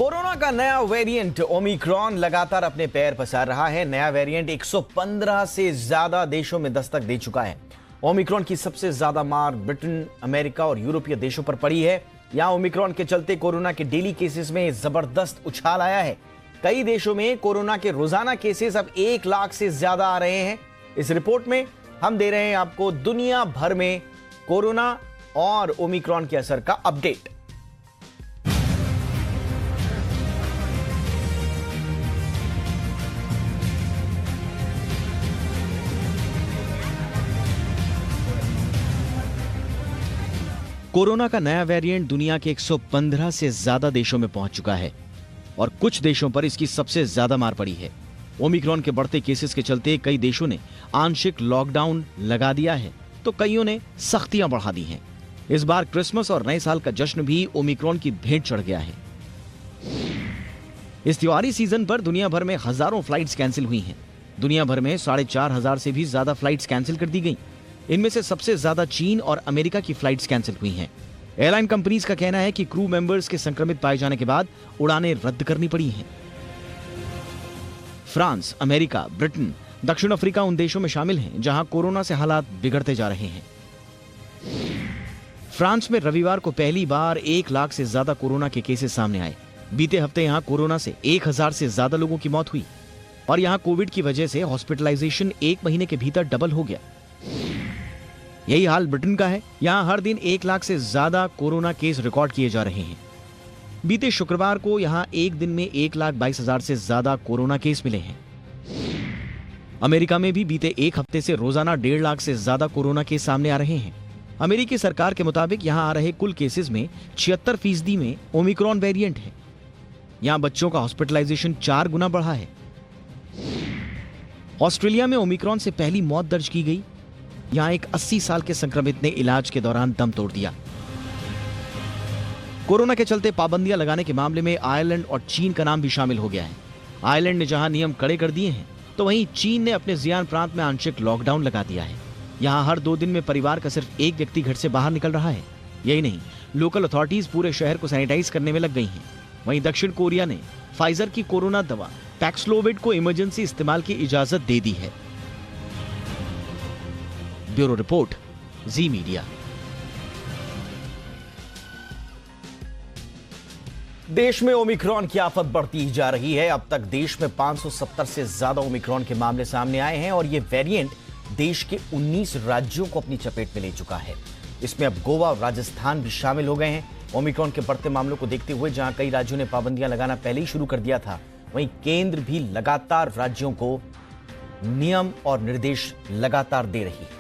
Corona का नया variant Omicron लगातार अपने पैर पसार रहा है। नया वेरिएंट 115 से ज्यादा देशों में दस्तक दे चुका है। ओमिक्रॉन की सबसे ज्यादा मार ब्रिटेन, अमेरिका और यूरोपीय देशों पर पड़ी है। यहां ओमिक्रॉन के चलते कोरोना के डेली केसेस में जबरदस्त उछाल आया है। कई देशों में कोरोना के रोजाना केसेस अब 1 लाख से ज्यादा आ रहे हैं। इस रिपोर्ट में हम दे रहे हैं आपको दुनिया भर में कोरोना और ओमिक्रॉन के असर का अपडेट। कोरोना का नया वेरिएंट दुनिया के 115 से ज्यादा देशों में पहुंच चुका है और कुछ देशों पर इसकी सबसे ज्यादा मार पड़ी है। ओमिक्रॉन के बढ़ते केसेस के चलते कई देशों ने आंशिक लॉकडाउन लगा दिया है तो कईयों ने सख्तियां बढ़ा दी हैं। इस बार क्रिसमस और नए साल का जश्न भी ओमिक्रॉन की भेंट चढ़ गया है। इस त्योहारी सीजन पर दुनिया भर में हजारों फ्लाइट्स कैंसिल हुई हैं। दुनिया भर में 4,500 से भी ज्यादा फ्लाइट्स कैंसिल कर दी गई। इनमें से सबसे ज्यादा चीन और अमेरिका की फ्लाइट्स कैंसिल हुई हैं। एयरलाइन कंपनीज का कहना है कि क्रू मेंबर्स के संक्रमित पाए जाने के बाद उड़ानें रद्द करनी पड़ी हैं। फ्रांस, अमेरिका, ब्रिटेन, दक्षिण अफ्रीका उन देशों में शामिल हैं जहां कोरोना से हालात बिगड़ते जा रहे हैं। फ्रांस में रविवार को पहली बार 1 लाख से ज्यादा कोरोना के केसेस सामने आए। बीते हफ्ते यहां कोरोना से 1000 से ज्यादा लोगों की मौत हुई और यहां कोविड की वजह से हॉस्पिटलाइजेशन 1 महीने के भीतर डबल हो गया। यही हाल ब्रिटेन का है। यहां हर दिन 1 लाख से ज्यादा कोरोना केस रिकॉर्ड किए जा रहे हैं। बीते शुक्रवार को यहां एक दिन में 1,22,000 से ज्यादा कोरोना केस मिले हैं। अमेरिका में भी बीते एक हफ्ते से रोजाना 1.5 लाख से ज्यादा कोरोना केस सामने आ रहे हैं। अमेरिकी सरकार के मुताबिक यहां आ रहे कुल केसेस में 76% में ओमिक्रॉन वेरिएंट है। यहां बच्चों का हॉस्पिटलाइजेशन 4 गुना बढ़ा है। ऑस्ट्रेलिया में ओमिक्रॉन से पहली मौत दर्ज की गई। यहां एक 80 साल के संक्रमित ने इलाज के दौरान दम तोड़ दिया। कोरोना के चलते पाबंदियां लगाने के मामले में आयरलैंड और चीन का नाम भी शामिल हो गया है। आयरलैंड ने जहां नियम कड़े कर दिए हैं तो वहीं चीन ने अपने जियान प्रांत में आंशिक लॉकडाउन लगा दिया है। यहां हर 2 दिन में परिवार का सिर्फ एक व्यक्ति घर से बाहर निकल रहा है। यही नहीं, लोकल अथॉरिटीज पूरे शहर को सैनिटाइज करने में लग गई हैं। वहीं दक्षिण कोरिया ने फाइजर की कोरोना दवा पैक्सलोविड को इमरजेंसी इस्तेमाल की इजाजत दे दी है। ब्यूरो रिपोर्ट, जी मीडिया। देश में ओमिक्रॉन की आफत बढ़ती जा रही है। अब तक देश में 570 से ज्यादा ओमिक्रॉन के मामले सामने आए हैं और यह वेरिएंट देश के 19 राज्यों को अपनी चपेट में ले चुका है। इसमें अब गोवा और राजस्थान भी शामिल हो गए हैं। ओमिक्रॉन के बढ़ते मामलों को देखते हुए जहां कई राज्यों ने पाबंदियां लगाना पहले ही शुरू कर दिया था, वहीं केंद्र भी लगातार राज्यों को नियम और निर्देश लगातार दे रही है।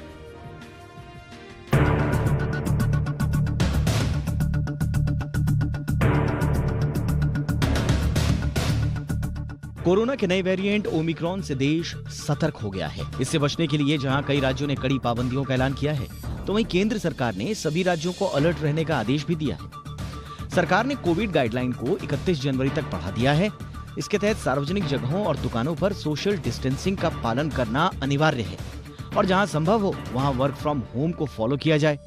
कोरोना के नए वेरिएंट ओमिक्रॉन से देश सतर्क हो गया है। इससे बचने के लिए जहां कई राज्यों ने कड़ी पाबंदियों का ऐलान किया है तो वहीं केंद्र सरकार ने सभी राज्यों को अलर्ट रहने का आदेश भी दिया है। सरकार ने कोविड गाइडलाइन को 31 जनवरी तक बढ़ा दिया है। इसके तहत सार्वजनिक जगहों और दुकानों पर सोशल डिस्टेंसिंग का पालन करना अनिवार्य है और जहां संभव हो वहां वर्क फ्रॉम होम को फॉलो किया जाए।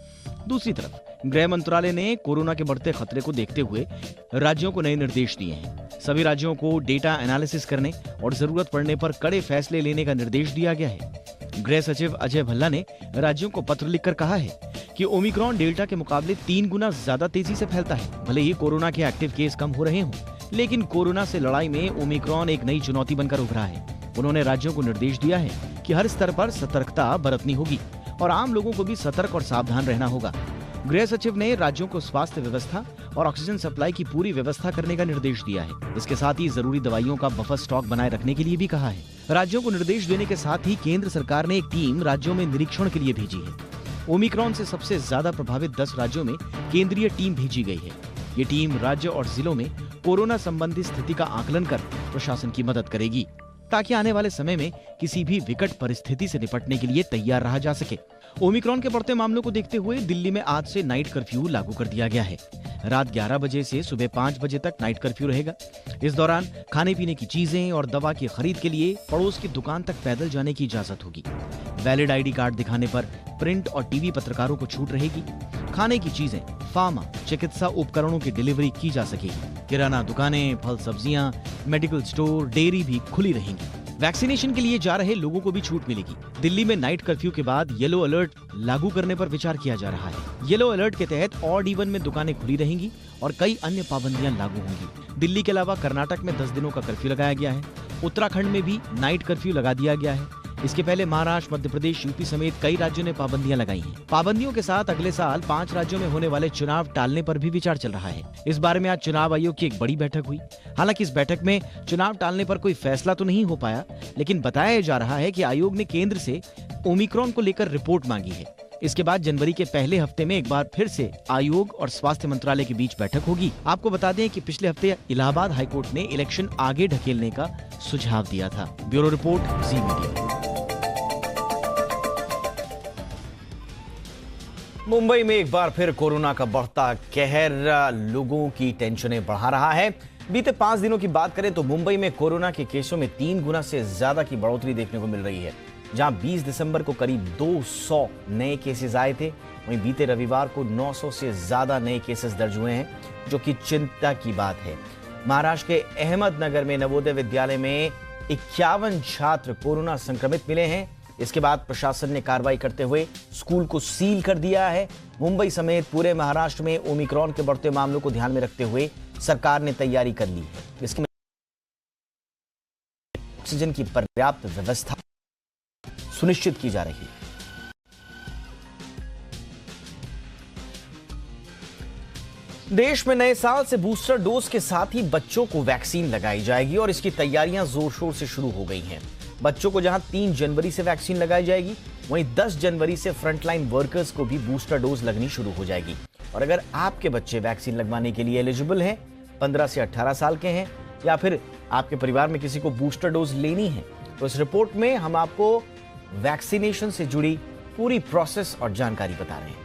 दूसरी तरफ गृह मंत्रालय ने कोरोना के बढ़ते खतरे को देखते हुए राज्यों को नए निर्देश दिए हैं। सभी राज्यों को डेटा एनालिसिस करने और जरूरत पड़ने पर कड़े फैसले लेने का निर्देश दिया गया है। गृह सचिव अजय भल्ला ने राज्यों को पत्र लिखकर कहा है कि ओमिक्रॉन डेल्टा के मुकाबले 3 गुना ज्यादा तेजी से फैलता है। भले ही कोरोना के एक्टिव केस कम हो रहे हों, लेकिन कोरोना से लड़ाई में ओमिक्रॉन एक नई चुनौती बनकर उभरा है। उन्होंने राज्यों को निर्देश दिया है कि हर स्तर पर सतर्कता बरतनी होगी और आम लोगों को भी सतर्क और सावधान रहना होगा। गृह सचिव ने राज्यों को स्वास्थ्य व्यवस्था और ऑक्सीजन सप्लाई की पूरी व्यवस्था करने का निर्देश दिया है। इसके साथ ही जरूरी दवाइयों का बफर स्टॉक बनाए रखने के लिए भी कहा है। राज्यों को निर्देश देने के साथ ही केंद्र सरकार ने एक टीम राज्यों में निरीक्षण के लिए भेजी है। ओमिक्रॉन से सबसे ज्यादा प्रभावित 10 राज्यों में केंद्रीय टीम भेजी गई है। ये टीम राज्य और जिलों में कोरोना संबंधी स्थिति का आकलन कर प्रशासन की मदद करेगी ताकि आने वाले समय में किसी भी विकट परिस्थिति से निपटने के लिए तैयार रहा जा सके। ओमिक्रॉन के बढ़ते मामलों को देखते हुए दिल्ली में आज से नाइट कर्फ्यू लागू कर दिया गया है। रात 11 बजे से सुबह 5 बजे तक नाइट कर्फ्यू रहेगा। इस दौरान खाने पीने की चीजें और दवा की खरीद के लिए पड़ोस की दुकान तक पैदल जाने की इजाजत होगी। वैलिड आईडी कार्ड दिखाने पर प्रिंट और टीवी पत्रकारों को छूट रहेगी। खाने की चीजें, फार्मा, चिकित्सा उपकरणों की डिलीवरी की जा सकेगी। किराना दुकानें, फल सब्जियां, मेडिकल स्टोर, डेयरी भी खुली रहेंगी। वैक्सीनेशन के लिए जा रहे लोगों को भी छूट मिलेगी। दिल्ली में नाइट कर्फ्यू के बाद येलो अलर्ट लागू करने पर विचार किया जा रहा है। येलो अलर्ट के तहत ऑड इवन में दुकानें खुली रहेंगी और कई अन्य पाबंदियां लागू होंगी। दिल्ली के अलावा कर्नाटक में 10 दिनों का कर्फ्यू लगाया गया है। उत्तराखंड में भी नाइट कर्फ्यू लगा दिया गया है। इसके पहले महाराष्ट्र, मध्य प्रदेश, यूपी समेत कई राज्यों ने पाबंदियां लगाई हैं। पाबंदियों के साथ अगले साल 5 राज्यों में होने वाले चुनाव टालने पर भी विचार चल रहा है। इस बारे में आज चुनाव आयोग की एक बड़ी बैठक हुई। हालांकि इस बैठक में चुनाव टालने पर कोई फैसला तो नहीं हो पाया, लेकिन बताया जा रहा है कि आयोग ने केंद्र से ओमिक्रॉन को लेकर रिपोर्ट मांगी है। इसके बाद जनवरी के पहले हफ्ते में एक बार फिर से आयोग और स्वास्थ्य मंत्रालय के बीच बैठक होगी। आपको बता दें कि पिछले हफ्ते इलाहाबाद हाईकोर्ट ने इलेक्शन आगे ढकेलने का सुझाव दिया था। ब्यूरो रिपोर्ट, जी मीडिया। मुंबई में एक बार फिर कोरोना का बढ़ता कहर लोगों की टेंशनें बढ़ा रहा है। बीते 5 दिनों की बात करें तो मुंबई में कोरोना के केसों में 3 गुना से ज्यादा की बढ़ोतरी देखने को मिल रही है। जहां 20 दिसंबर को करीब 200 नए केसेस आए थे, वहीं बीते रविवार को 900 से ज्यादा नए केसेस दर्ज हुए हैं, जो कि चिंता की बात है। महाराष्ट्र के अहमदनगर में नवोदय विद्यालय में 51 छात्र कोरोना संक्रमित मिले हैं। इसके बाद प्रशासन ने कार्रवाई करते हुए स्कूल को सील कर दिया है। मुंबई समेत पूरे महाराष्ट्र में ओमिक्रॉन के बढ़ते मामलों को ध्यान में रखते हुए सरकार ने तैयारी कर ली है। इसके ऑक्सीजन की पर्याप्त व्यवस्था सुनिश्चित की जा रही है। देश में नए साल से बूस्टर डोज के साथ ही बच्चों को वैक्सीन लगाई जाएगी और इसकी तैयारियां जोर शोर से शुरू हो गई हैं। बच्चों को जहां 3 जनवरी से वैक्सीन लगाई जाएगी, वहीं 10 जनवरी से फ्रंटलाइन वर्कर्स को भी बूस्टर डोज लगनी शुरू हो जाएगी। और अगर आपके बच्चे वैक्सीन लगवाने के लिए एलिजिबल हैं, 15 से 18 साल के हैं, या फिर आपके परिवार में किसी को बूस्टर डोज लेनी है, तो इस रिपोर्ट में हम आपको वैक्सीनेशन से जुड़ी पूरी प्रोसेस और जानकारी बता रहे हैं।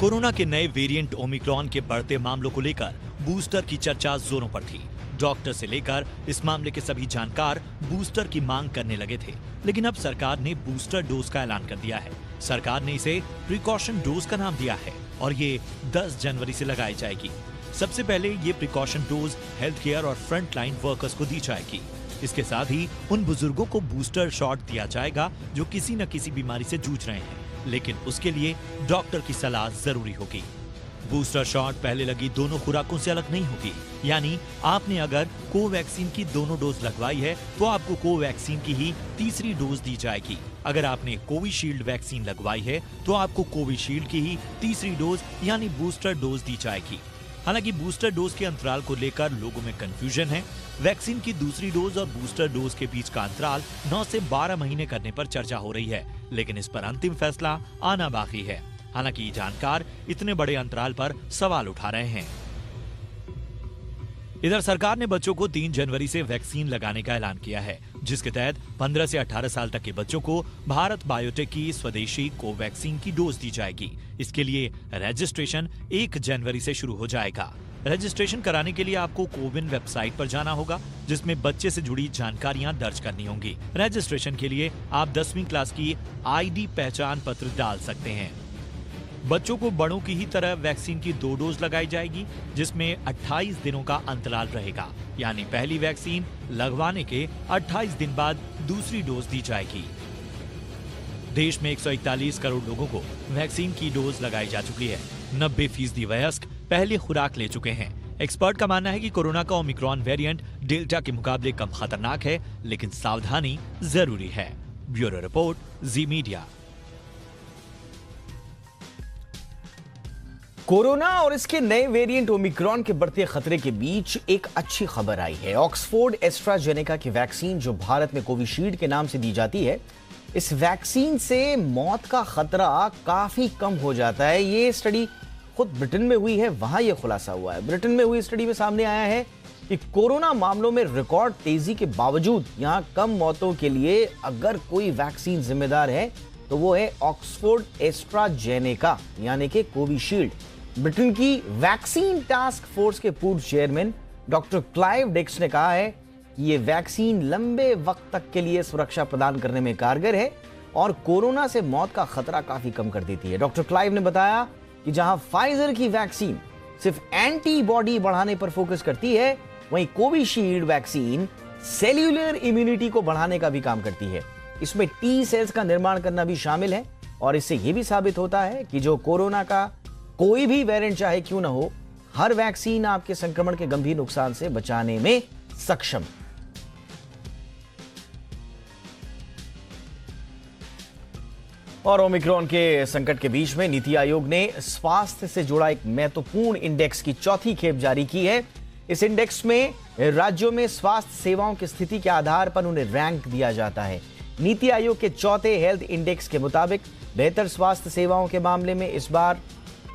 कोरोना के नए वेरिएंट ओमिक्रॉन के बढ़ते मामलों को लेकर बूस्टर की चर्चा जोरों पर थी। डॉक्टर से लेकर इस मामले के सभी जानकार बूस्टर की मांग करने लगे थे, लेकिन अब सरकार ने बूस्टर डोज का ऐलान कर दिया है। सरकार ने इसे प्रिकॉशन डोज का नाम दिया है और ये 10 जनवरी से लगाई जाएगी। सबसे पहले ये प्रिकॉशन डोज हेल्थ केयर और फ्रंट लाइन वर्कर्स को दी जाएगी। इसके साथ ही उन बुजुर्गों को बूस्टर शॉट दिया जाएगा जो किसी न किसी बीमारी से जूझ रहे हैं, लेकिन उसके लिए डॉक्टर की सलाह जरूरी होगी। बूस्टर शॉट पहले लगी दोनों खुराकों से अलग नहीं होगी, यानी आपने अगर कोवैक्सीन की दोनों डोज लगवाई है तो आपको कोवैक्सीन की ही तीसरी डोज दी जाएगी। अगर आपने कोविशील्ड वैक्सीन लगवाई है तो आपको कोविशील्ड की ही तीसरी डोज यानी बूस्टर डोज दी जाएगी। हालांकि बूस्टर डोज के अंतराल को लेकर लोगों में कंफ्यूजन है। वैक्सीन की दूसरी डोज और बूस्टर डोज के बीच का अंतराल 9 से 12 महीने करने पर चर्चा हो रही है, लेकिन इस पर अंतिम फैसला आना बाकी है। हालांकि जानकार इतने बड़े अंतराल पर सवाल उठा रहे हैं। इधर सरकार ने बच्चों को 3 जनवरी से वैक्सीन लगाने का ऐलान किया है, जिसके तहत 15 से 18 साल तक के बच्चों को भारत बायोटेक की स्वदेशी कोवैक्सीन की डोज दी जाएगी। इसके लिए रजिस्ट्रेशन 1 जनवरी से शुरू हो जाएगा। रजिस्ट्रेशन कराने के लिए आपको कोविन वेबसाइट पर जाना होगा, जिसमें बच्चे से जुड़ी जानकारियां दर्ज करनी होंगी। रजिस्ट्रेशन के लिए आप 10वीं क्लास की आईडी पहचान पत्र डाल सकते हैं। बच्चों को बड़ों की ही तरह वैक्सीन की 2 डोज लगाई जाएगी, जिसमें 28 दिनों का अंतराल रहेगा, यानी पहली वैक्सीन लगवाने के 28 दिन बाद दूसरी डोज दी जाएगी। देश में 141 करोड़ लोगों को वैक्सीन की डोज लगाई जा चुकी है। 90% वयस्क पहले खुराक ले चुके हैं। एक्सपर्ट का मानना है कि कोरोना का ओमिक्रॉन वेरिएंट डेल्टा के मुकाबले कम खतरनाक है, लेकिन सावधानी जरूरी है। ब्यूरो रिपोर्ट, जी मीडिया। कोरोना और इसके नए वेरिएंट ओमिक्रॉन के बढ़ते खतरे के बीच एक अच्छी खबर आई है। ऑक्सफोर्ड एस्ट्राजेनेका की वैक्सीन, जो भारत में कोविशील्ड के नाम से दी जाती है, इस वैक्सीन से मौत का खतरा काफी कम हो जाता है। ये स्टडी खुद ब्रिटेन में हुई है, वहां यह खुलासा हुआ है। ब्रिटेन में हुई स्टडी में सामने आया है कि कोरोना मामलों में रिकॉर्ड तेजी के बावजूद यहां कम मौतों के लिए अगर कोई वैक्सीन जिम्मेदार है तो वो है ऑक्सफोर्ड एस्ट्राजेनेका यानी कि कोविशील्ड। ब्रिटेन की वैक्सीन टास्क फोर्स के पूर्व चेयरमैन डॉक्टर क्लाइव डिक्स ने कहा है कि ये वैक्सीन लंबे वक्त तक के लिए सुरक्षा प्रदान करने में कारगर है और कोरोना से मौत का खतरा काफी कम कर देती है। डॉक्टर क्लाइव ने बताया कि जहां फाइजर की वैक्सीन सिर्फ एंटीबॉडी बढ़ाने पर फोकस करती है, वहीं कोविशील्ड वैक्सीन सेल्यूलर इम्यूनिटी को बढ़ाने का भी काम करती है। इसमें टी सेल्स का निर्माण करना भी शामिल है और इससे यह भी साबित होता है कि जो कोरोना का कोई भी वेरिएंट चाहे क्यों ना हो, हर वैक्सीन आपके संक्रमण के गंभीर नुकसान से बचाने में सक्षम। और ओमिक्रॉन के संकट के बीच में नीति आयोग ने स्वास्थ्य से जुड़ा एक महत्वपूर्ण इंडेक्स की चौथी खेप जारी की है। इस इंडेक्स में राज्यों में स्वास्थ्य सेवाओं की स्थिति के आधार पर उन्हें रैंक दिया जाता है। नीति आयोग के चौथे हेल्थ इंडेक्स के मुताबिक बेहतर स्वास्थ्य सेवाओं के मामले में इस बार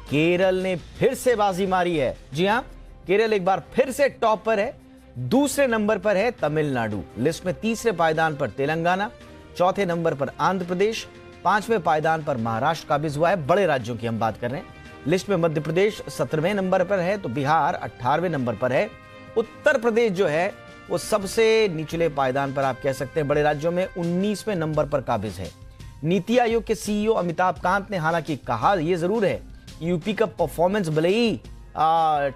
केरल ने फिर से बाजी मारी है। जी हां, केरल एक बार फिर से टॉप पर है। दूसरे नंबर पर है तमिलनाडु। लिस्ट में तीसरे पायदान पर तेलंगाना, चौथे नंबर पर आंध्र प्रदेश, पांचवें पायदान पर महाराष्ट्र काबिज हुआ है। बड़े राज्यों की हम बात कर रहे हैं। लिस्ट में मध्य प्रदेश 17वें नंबर पर है तो बिहार 18वें नंबर पर है। उत्तर प्रदेश जो है वो सबसे निचले पायदान पर आप कह सकते हैं बड़े राज्यों में 19वें नंबर पर काबिज है। नीति आयोग के सीईओ अमिताभ कांत ने हालांकि कहा यह जरूर है कि यूपी का परफॉर्मेंस भले ही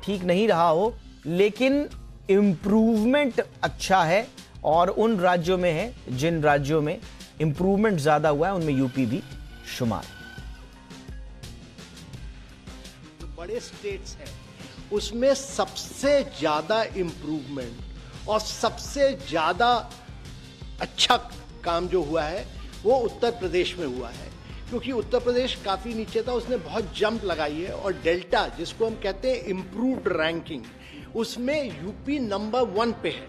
ठीक नहीं रहा हो, लेकिन इंप्रूवमेंट अच्छा है और उन राज्यों में है जिन राज्यों में इंप्रूवमेंट ज्यादा हुआ है उनमें यूपी भी शुमार। जो बड़े स्टेट्स हैं उसमें सबसे ज्यादा इंप्रूवमेंट और सबसे ज्यादा अच्छा काम जो हुआ है वो उत्तर प्रदेश में हुआ है, क्योंकि उत्तर प्रदेश काफी नीचे था, उसने बहुत जंप लगाई है और डेल्टा जिसको हम कहते हैं इंप्रूव्ड रैंकिंग, उसमें यूपी नंबर 1 पे है,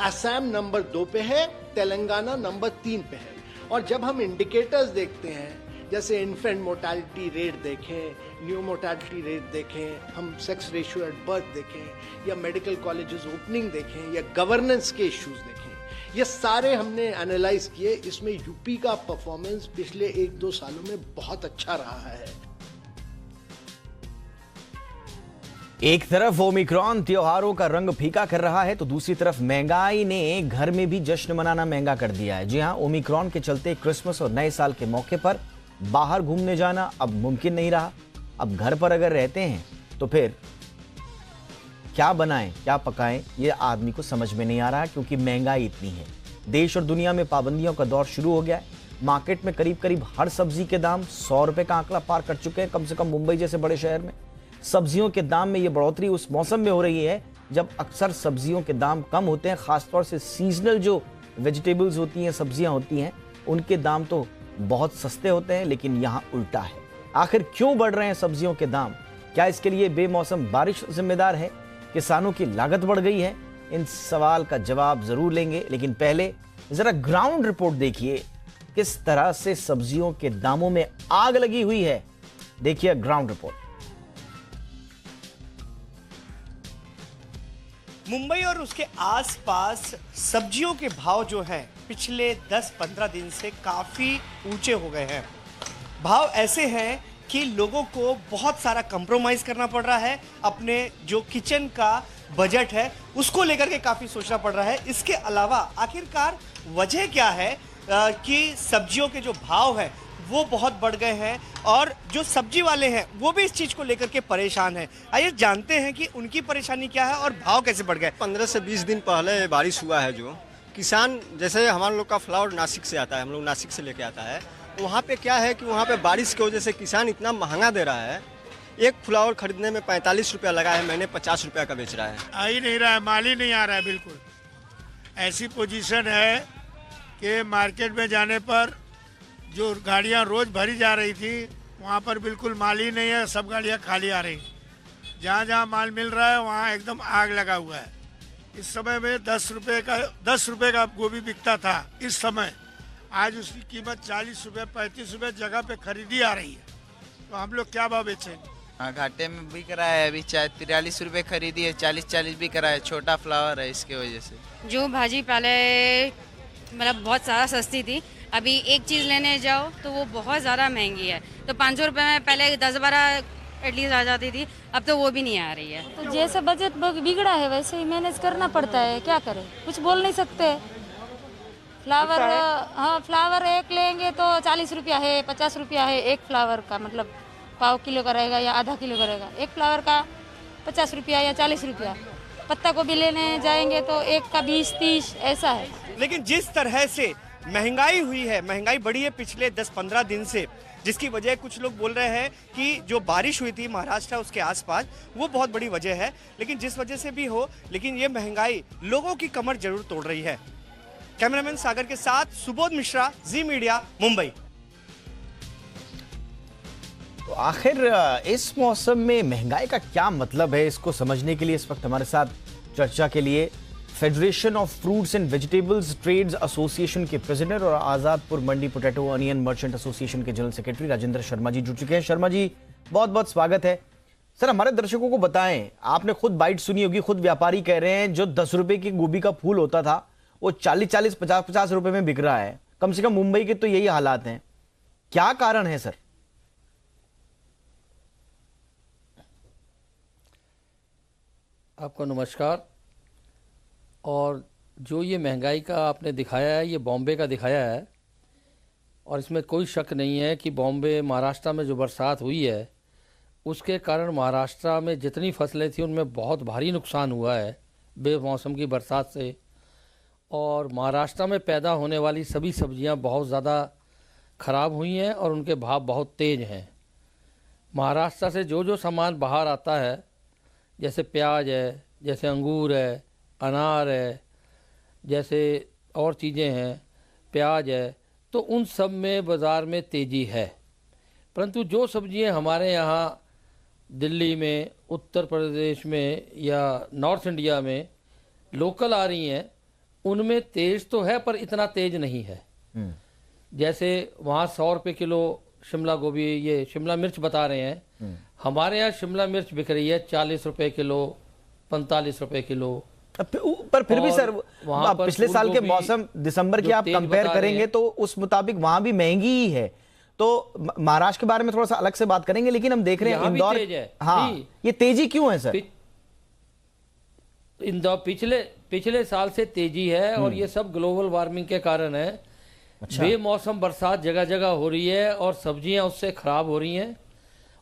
असम नंबर 2 पे है, तेलंगाना नंबर 3 पे है। और जब हम इंडिकेटर्स देखते हैं जैसे इन्फेंट मोर्टालिटी रेट देखें, न्यू मोर्टालिटी रेट देखें, हम सेक्स रेशियो एट बर्थ देखें या मेडिकल कॉलेजेस ओपनिंग देखें या गवर्नेंस के इश्यूज देखें, ये सारे हमने एनालाइज किए। इसमें यूपी का परफॉर्मेंस पिछले 1-2 सालों में बहुत अच्छा रहा है। एक तरफ ओमिक्रॉन त्योहारों का रंग फीका कर रहा है तो दूसरी तरफ महंगाई ने घर में भी जश्न मनाना महंगा कर दिया है। जी हां, ओमिक्रॉन के चलते क्रिसमस और नए साल के मौके पर बाहर घूमने जाना अब मुमकिन नहीं रहा। अब घर पर अगर रहते हैं तो फिर क्या बनाएं, क्या पकाएं, ये आदमी को समझ में नहीं आ रहा, क्योंकि महंगाई इतनी है। देश और दुनिया में पाबंदियों का दौर शुरू हो गया है। मार्केट में करीब करीब हर सब्जी के दाम 100 रुपए का आंकड़ा पार कर चुके हैं। कम से कम मुंबई जैसे बड़े शहर में सब्जियों के दाम में ये बढ़ोतरी उस मौसम में हो रही है जब अक्सर सब्जियों के दाम कम होते हैं। खासतौर से सीजनल जो वेजिटेबल्स होती हैं, सब्जियां होती हैं, उनके दाम तो बहुत सस्ते होते हैं, लेकिन यहाँ उल्टा है। आखिर क्यों बढ़ रहे हैं सब्जियों के दाम? क्या इसके लिए बेमौसम बारिश जिम्मेदार है? किसानों की लागत बढ़ गई है? इन सवाल का जवाब जरूर लेंगे, लेकिन पहले जरा ग्राउंड रिपोर्ट देखिए किस तरह से सब्जियों के दामों में आग लगी हुई है। देखिए ग्राउंड रिपोर्ट। मुंबई और उसके आसपास सब्जियों के भाव जो हैं पिछले 10-15 दिन से काफ़ी ऊंचे हो गए हैं। भाव ऐसे हैं कि लोगों को बहुत सारा कंप्रोमाइज़ करना पड़ रहा है। अपने जो किचन का बजट है उसको लेकर के काफ़ी सोचना पड़ रहा है। इसके अलावा आखिरकार वजह क्या है कि सब्जियों के जो भाव हैं वो बहुत बढ़ गए हैं और जो सब्जी वाले हैं वो भी इस चीज़ को लेकर के परेशान हैं। आइए जानते हैं कि उनकी परेशानी क्या है और भाव कैसे बढ़ गए। 15 से 20 दिन पहले बारिश हुआ है। जो किसान, जैसे हमारे लोग का फ्लावर नासिक से आता है, हम लोग नासिक से लेके आता है, वहाँ पे क्या है कि वहाँ पे बारिश की वजह से किसान इतना महंगा दे रहा है। एक फ्लावर खरीदने में 45 रुपया लगा है, मैंने 50 रुपया का बेच रहा है। आ ही नहीं रहा है, माल ही नहीं आ रहा है। बिल्कुल ऐसी पोजीशन है कि मार्केट में जाने पर जो गाड़ियां रोज भरी जा रही थी वहाँ पर बिल्कुल माल ही नहीं है, सब गाड़ियां खाली आ रही। जहाँ जहाँ माल मिल रहा है वहाँ एकदम आग लगा हुआ है। इस समय में 10 रुपये का गोभी बिकता था, इस समय आज उसकी कीमत 40 रुपये 35 रुपये जगह पे खरीदी आ रही है। तो हम लोग क्या भाव बेचेंगे? हाँ, घाटे में बिक रहा है। अभी 43 रुपये खरीदी है, 40 बिक रहा है। छोटा फ्लावर है, इसके वजह से जो भाजी पहले मतलब बहुत ज़्यादा सस्ती थी, अभी एक चीज़ लेने जाओ तो वो बहुत ज़्यादा महंगी है। तो 500 रुपये में पहले 10-12 एटलीस्ट आ जाती थी, अब तो वो भी नहीं आ रही है। तो जैसे बजट बिगड़ा है वैसे ही मैनेज करना पड़ता है, क्या करें, कुछ बोल नहीं सकते। फ्लावर, हाँ फ्लावर एक लेंगे तो 40 रुपया है, 50 रुपया है एक फ्लावर का, मतलब पाव किलो का रहेगा या आधा किलो का रहेगा। एक फ्लावर का 50 रुपया या 40 रुपया। पत्ता गोभी लेने जाएंगे तो एक का 20-30 ऐसा है। लेकिन जिस तरह से महंगाई हुई है, महंगाई बढ़ी है पिछले 10-15 दिन से, जिसकी वजह कुछ लोग बोल रहे हैं कि जो बारिश हुई थी महाराष्ट्र उसके आसपास वो बहुत बड़ी वजह है। लेकिन जिस वजह से भी हो, लेकिन ये महंगाई लोगों की कमर जरूर तोड़ रही है। कैमरामैन सागर के साथ सुबोध मिश्रा, जी मीडिया, मुंबई। तो आखिर इस मौसम में महंगाई का क्या मतलब है, इसको समझने के लिए इस वक्त हमारे साथ चर्चा के लिए federation of fruits and vegetables traders association के प्रेसिडेंट और Azadpur Mandi potato onion merchant association के जनरल सेक्रेटरी राजेंद्र शर्मा जी जुड़ चुके हैं। शर्मा जी, बहुत बहुत स्वागत है। सर, हमारे दर्शकों को बताएं, आपने खुद बाइट सुनी होगी, खुद व्यापारी कह रहे हैं जो 10 रुपए की गोभी का फूल होता था वो 40-40, 50-50 रुपए में बिक रहा है। कम से कम मुंबई के तो यही हालात हैं। क्या कारण है सर? आपको नमस्कार। और जो ये महंगाई का आपने दिखाया है, ये बॉम्बे का दिखाया है, और इसमें कोई शक नहीं है कि बॉम्बे, महाराष्ट्र में जो बरसात हुई है उसके कारण महाराष्ट्र में जितनी फसलें थी उनमें बहुत भारी नुकसान हुआ है बेमौसम की बरसात से। और महाराष्ट्र में पैदा होने वाली सभी सब्जियां बहुत ज़्यादा ख़राब हुई हैं और उनके भाव बहुत तेज़ हैं। महाराष्ट्र से जो जो सामान बाहर आता है, जैसे प्याज है, जैसे अंगूर है, अनार है, जैसे और चीज़ें हैं, प्याज है, तो उन सब में बाज़ार में तेज़ी है। परंतु जो सब्जियां हमारे यहाँ दिल्ली में, उत्तर प्रदेश में या नॉर्थ इंडिया में लोकल आ रही हैं, उनमें तेज़ तो है पर इतना तेज़ नहीं है। जैसे वहाँ 100 रुपये किलो शिमला गोभी, ये शिमला मिर्च बता रहे हैं, हमारे यहाँ शिमला मिर्च बिक रही है 40 रुपये किलो, 45 रुपये किलो। पर फिर भी सर, पिछले साल के मौसम दिसंबर की आप कंपेयर करेंगे तो उस मुताबिक वहां भी महंगी ही है। तो महाराष्ट्र के बारे में थोड़ा सा अलग से बात करेंगे, लेकिन हम देख रहे हैं इंदौर, हाँ, ये तेजी क्यों है सर? इंदौर पिछले साल से तेजी है और ये सब ग्लोबल वार्मिंग के कारण है। अच्छा। बेमौसम बरसात जगह जगह हो रही है और सब्जियां उससे खराब हो रही हैं।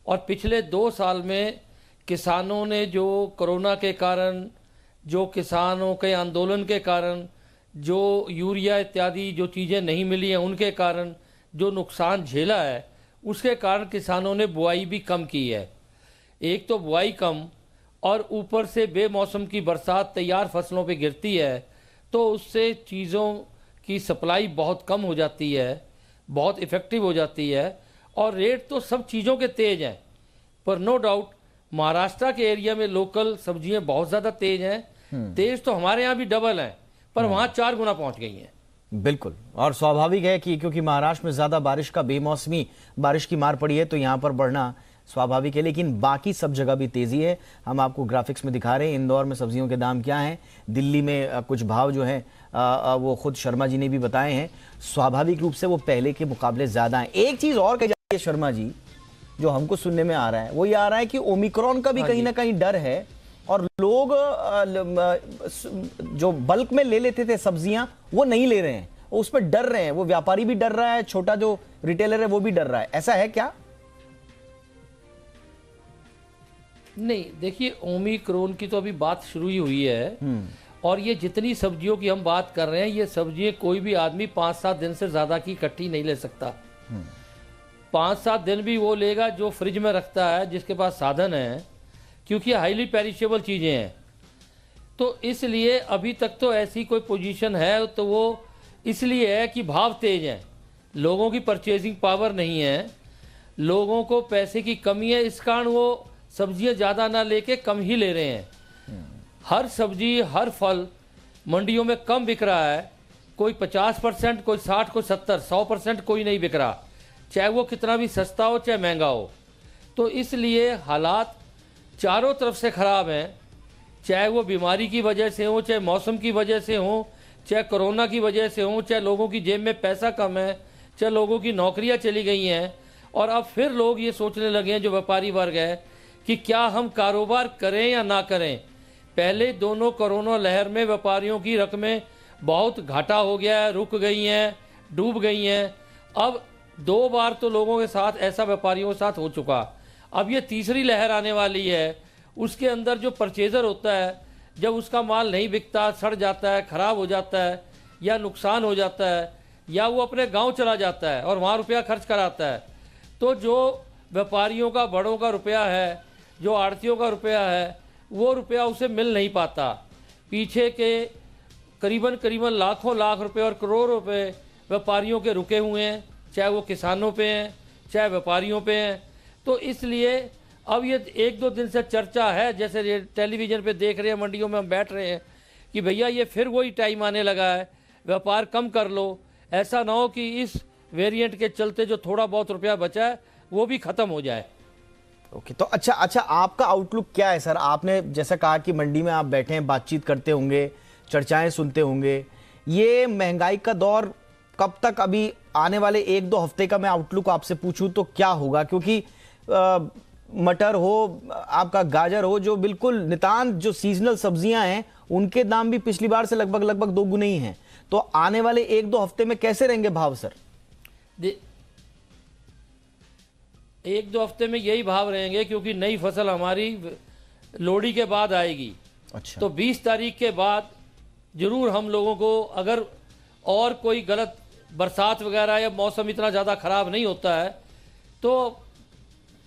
और पिछले 2 साल में किसानों ने जो कोरोना के कारण, जो किसानों के आंदोलन के कारण, जो यूरिया इत्यादि जो चीज़ें नहीं मिली हैं उनके कारण जो नुकसान झेला है, उसके कारण किसानों ने बुआई भी कम की है। एक तो बुआई कम और ऊपर से बेमौसम की बरसात तैयार फसलों पे गिरती है, तो उससे चीज़ों की सप्लाई बहुत कम हो जाती है, बहुत इफ़ेक्टिव हो जाती है। और रेट तो सब चीज़ों के तेज़ हैं, पर नो डाउट महाराष्ट्र के एरिया में लोकल सब्जियां बहुत ज़्यादा तेज़ हैं। तेज़ तो हमारे यहाँ भी डबल हैं, पर वहाँ 4 गुना पहुँच गई हैं। बिल्कुल, और स्वाभाविक है कि क्योंकि महाराष्ट्र में ज़्यादा बारिश का, बेमौसमी बारिश की मार पड़ी है, तो यहाँ पर बढ़ना स्वाभाविक है। लेकिन बाकी सब जगह भी तेज़ी है। हम आपको ग्राफिक्स में दिखा रहे हैं इंदौर में सब्जियों के दाम क्या हैं, दिल्ली में कुछ भाव जो हैं वो खुद शर्मा जी ने भी बताए हैं। स्वाभाविक रूप से वो पहले के मुकाबले ज़्यादा हैं। एक चीज़ और कही जाती है शर्मा जी, जो हमको सुनने में आ रहा है, वो ये आ रहा है कि ओमिक्रॉन का भी कहीं ना कहीं डर है और लोग जो बल्क में ले लेते थे सब्जियां वो नहीं ले रहे हैं, उसमें डर रहे हैं। वो व्यापारी भी डर रहा है, छोटा जो रिटेलर है वो भी डर रहा है। ऐसा है क्या? नहीं, देखिए, ओमिक्रॉन की तो अभी बात शुरू ही हुई है और ये जितनी सब्जियों की हम बात कर रहे हैं, ये सब्जियां कोई भी आदमी 5-7 दिन से ज़्यादा की इकट्ठी नहीं ले सकता। 5-7 दिन भी वो लेगा जो फ्रिज में रखता है, जिसके पास साधन है, क्योंकि हाईली पेरिशेबल चीज़ें हैं। तो इसलिए अभी तक तो ऐसी कोई पोजीशन है तो वो इसलिए है कि भाव तेज हैं, लोगों की परचेजिंग पावर नहीं है, लोगों को पैसे की कमी है, इस कारण वो सब्जियां ज़्यादा ना लेके कम ही ले रहे हैं। हर सब्जी, हर फल मंडियों में कम बिक रहा है। कोई 50%, कोई 60, कोई 70, 100% कोई नहीं बिक रहा, चाहे वो कितना भी सस्ता हो चाहे महंगा हो। तो इसलिए हालात चारों तरफ से ख़राब हैं, चाहे वो बीमारी की वजह से हो, चाहे मौसम की वजह से हो, चाहे कोरोना की वजह से हो, चाहे लोगों की जेब में पैसा कम है, चाहे लोगों की नौकरियां चली गई हैं और अब फिर लोग ये सोचने लगे हैं जो व्यापारी वर्ग है कि क्या हम कारोबार करें या ना करें। पहले दोनों कोरोना लहर में व्यापारियों की रकमें बहुत घाटा हो गया है, रुक गई हैं, डूब गई हैं। अब 2 बार तो लोगों के साथ ऐसा व्यापारियों के साथ हो चुका, अब ये तीसरी लहर आने वाली है। उसके अंदर जो परचेज़र होता है, जब उसका माल नहीं बिकता, सड़ जाता है, ख़राब हो जाता है या नुकसान हो जाता है या वो अपने गांव चला जाता है और वहाँ रुपया खर्च कराता है, तो जो व्यापारियों का, बड़ों का रुपया है, जो आड़तियों का रुपया है, वो रुपया उसे मिल नहीं पाता। पीछे के करीबन लाखों लाख रुपए और करोड़ रुपए व्यापारियों के रुके हुए हैं, चाहे वो किसानों पे हैं, चाहे व्यापारियों पे हैं। तो इसलिए अब ये 1-2 दिन से चर्चा है, जैसे ये टेलीविज़न पे देख रहे हैं, मंडियों में हम बैठ रहे हैं कि भैया ये फिर वही टाइम आने लगा है, व्यापार कम कर लो, ऐसा ना हो कि इस वेरिएंट के चलते जो थोड़ा बहुत रुपया बचा है वो भी ख़त्म हो जाए। ओके, तो अच्छा आपका आउटलुक क्या है सर? आपने जैसा कहा कि मंडी में आप बैठे हैं, बातचीत करते होंगे, चर्चाएं सुनते होंगे, ये महंगाई का दौर कब तक, अभी आने वाले 1-2 हफ्ते का मैं आउटलुक आपसे पूछूं तो क्या होगा? क्योंकि मटर हो, आपका गाजर हो, जो बिल्कुल नितांत जो सीजनल सब्जियां हैं, उनके दाम भी पिछली बार से लगभग 2 गुने ही हैं। तो आने वाले 1-2 हफ्ते में कैसे रहेंगे भाव सर? 1-2 हफ्ते में यही भाव रहेंगे, क्योंकि नई फसल हमारी लोहड़ी के बाद आएगी। अच्छा, तो 20 तारीख के बाद जरूर हम लोगों को, अगर और कोई गलत बरसात वगैरह या मौसम इतना ज़्यादा ख़राब नहीं होता है, तो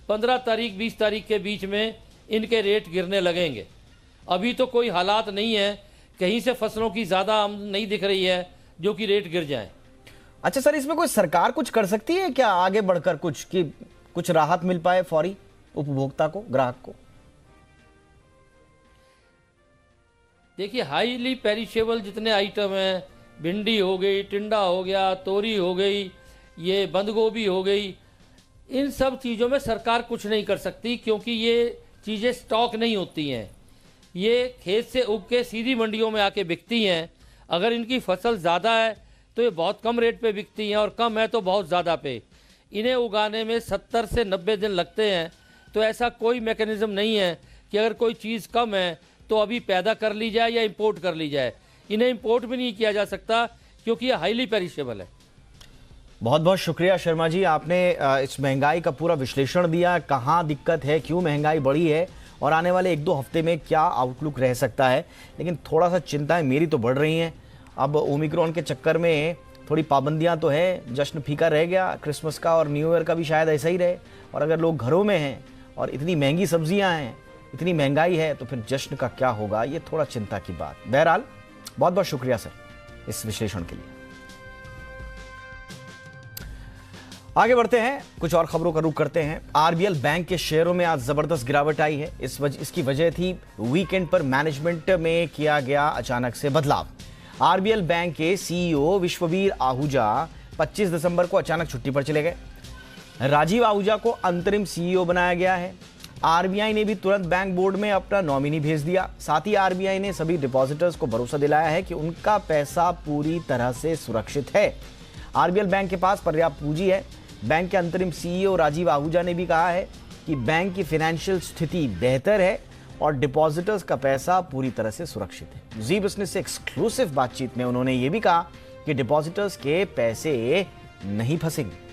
15 तारीख 20 तारीख के बीच में इनके रेट गिरने लगेंगे। अभी तो कोई हालात नहीं है, कहीं से फसलों की ज़्यादा आमदनी नहीं दिख रही है जो कि रेट गिर जाए। अच्छा सर, इसमें कोई सरकार कुछ कर सकती है क्या आगे बढ़कर, कुछ राहत मिल पाए फौरी उपभोक्ता को, ग्राहक को? देखिए, हाईली पेरिशेबल जितने आइटम हैं, भिंडी हो गई, टिंडा हो गया, तोरी हो गई, ये बंद गोभी हो गई, इन सब चीज़ों में सरकार कुछ नहीं कर सकती, क्योंकि ये चीज़ें स्टॉक नहीं होती हैं। ये खेत से उग के सीधी मंडियों में आके बिकती हैं। अगर इनकी फसल ज़्यादा है तो ये बहुत कम रेट पे बिकती हैं, और कम है तो बहुत ज़्यादा पे। इन्हें उगाने में 70 से 90 दिन लगते हैं। तो ऐसा कोई मैकेनिज़्म नहीं है कि अगर कोई चीज़ कम है तो अभी पैदा कर ली जाए या इंपोर्ट कर ली जाए। इन्हें इंपोर्ट भी नहीं किया जा सकता, क्योंकि ये हाईली पेरिशेबल है। बहुत बहुत शुक्रिया शर्मा जी, आपने इस महंगाई का पूरा विश्लेषण दिया, कहाँ दिक्कत है, क्यों महंगाई बढ़ी है और आने वाले 1-2 हफ्ते में क्या आउटलुक रह सकता है। लेकिन थोड़ा सा चिंताएं मेरी तो बढ़ रही हैं। अब ओमिक्रॉन के चक्कर में थोड़ी पाबंदियां तो है, जश्न फीका रह गया, क्रिसमस का और न्यू ईयर का भी शायद ऐसा ही रहे। और अगर लोग घरों में हैं और इतनी महंगी सब्जियां हैं, इतनी महंगाई है, तो फिर जश्न का क्या होगा, ये थोड़ा चिंता की बात। बहरहाल बहुत बहुत शुक्रिया सर इस विश्लेषण के लिए। आगे बढ़ते हैं, कुछ और खबरों का रुख करते हैं। आरबीएल बैंक के शेयरों में आज जबरदस्त गिरावट आई है। इसकी वजह थी वीकेंड पर मैनेजमेंट में किया गया अचानक से बदलाव। आरबीएल बैंक के सीईओ विश्ववीर आहूजा 25 दिसंबर को अचानक छुट्टी पर चले गए। राजीव आहूजा को अंतरिम सीईओ बनाया गया है। आरबीआई ने भी तुरंत बैंक बोर्ड में अपना नॉमिनी भेज दिया। साथ ही आरबीआई ने सभी डिपॉजिटर्स को भरोसा दिलाया है कि उनका पैसा पूरी तरह से सुरक्षित है। आरबीएल बैंक के पास पर्याप्त पूंजी है। बैंक के अंतरिम सीईओ राजीव आहूजा ने भी कहा है कि बैंक की फाइनेंशियल स्थिति बेहतर है और डिपॉजिटर्स का पैसा पूरी तरह से सुरक्षित है। जी बिजनेस से एक्सक्लूसिव बातचीत में उन्होंने ये भी कहा कि डिपॉजिटर्स के पैसे नहीं फंसेंगे।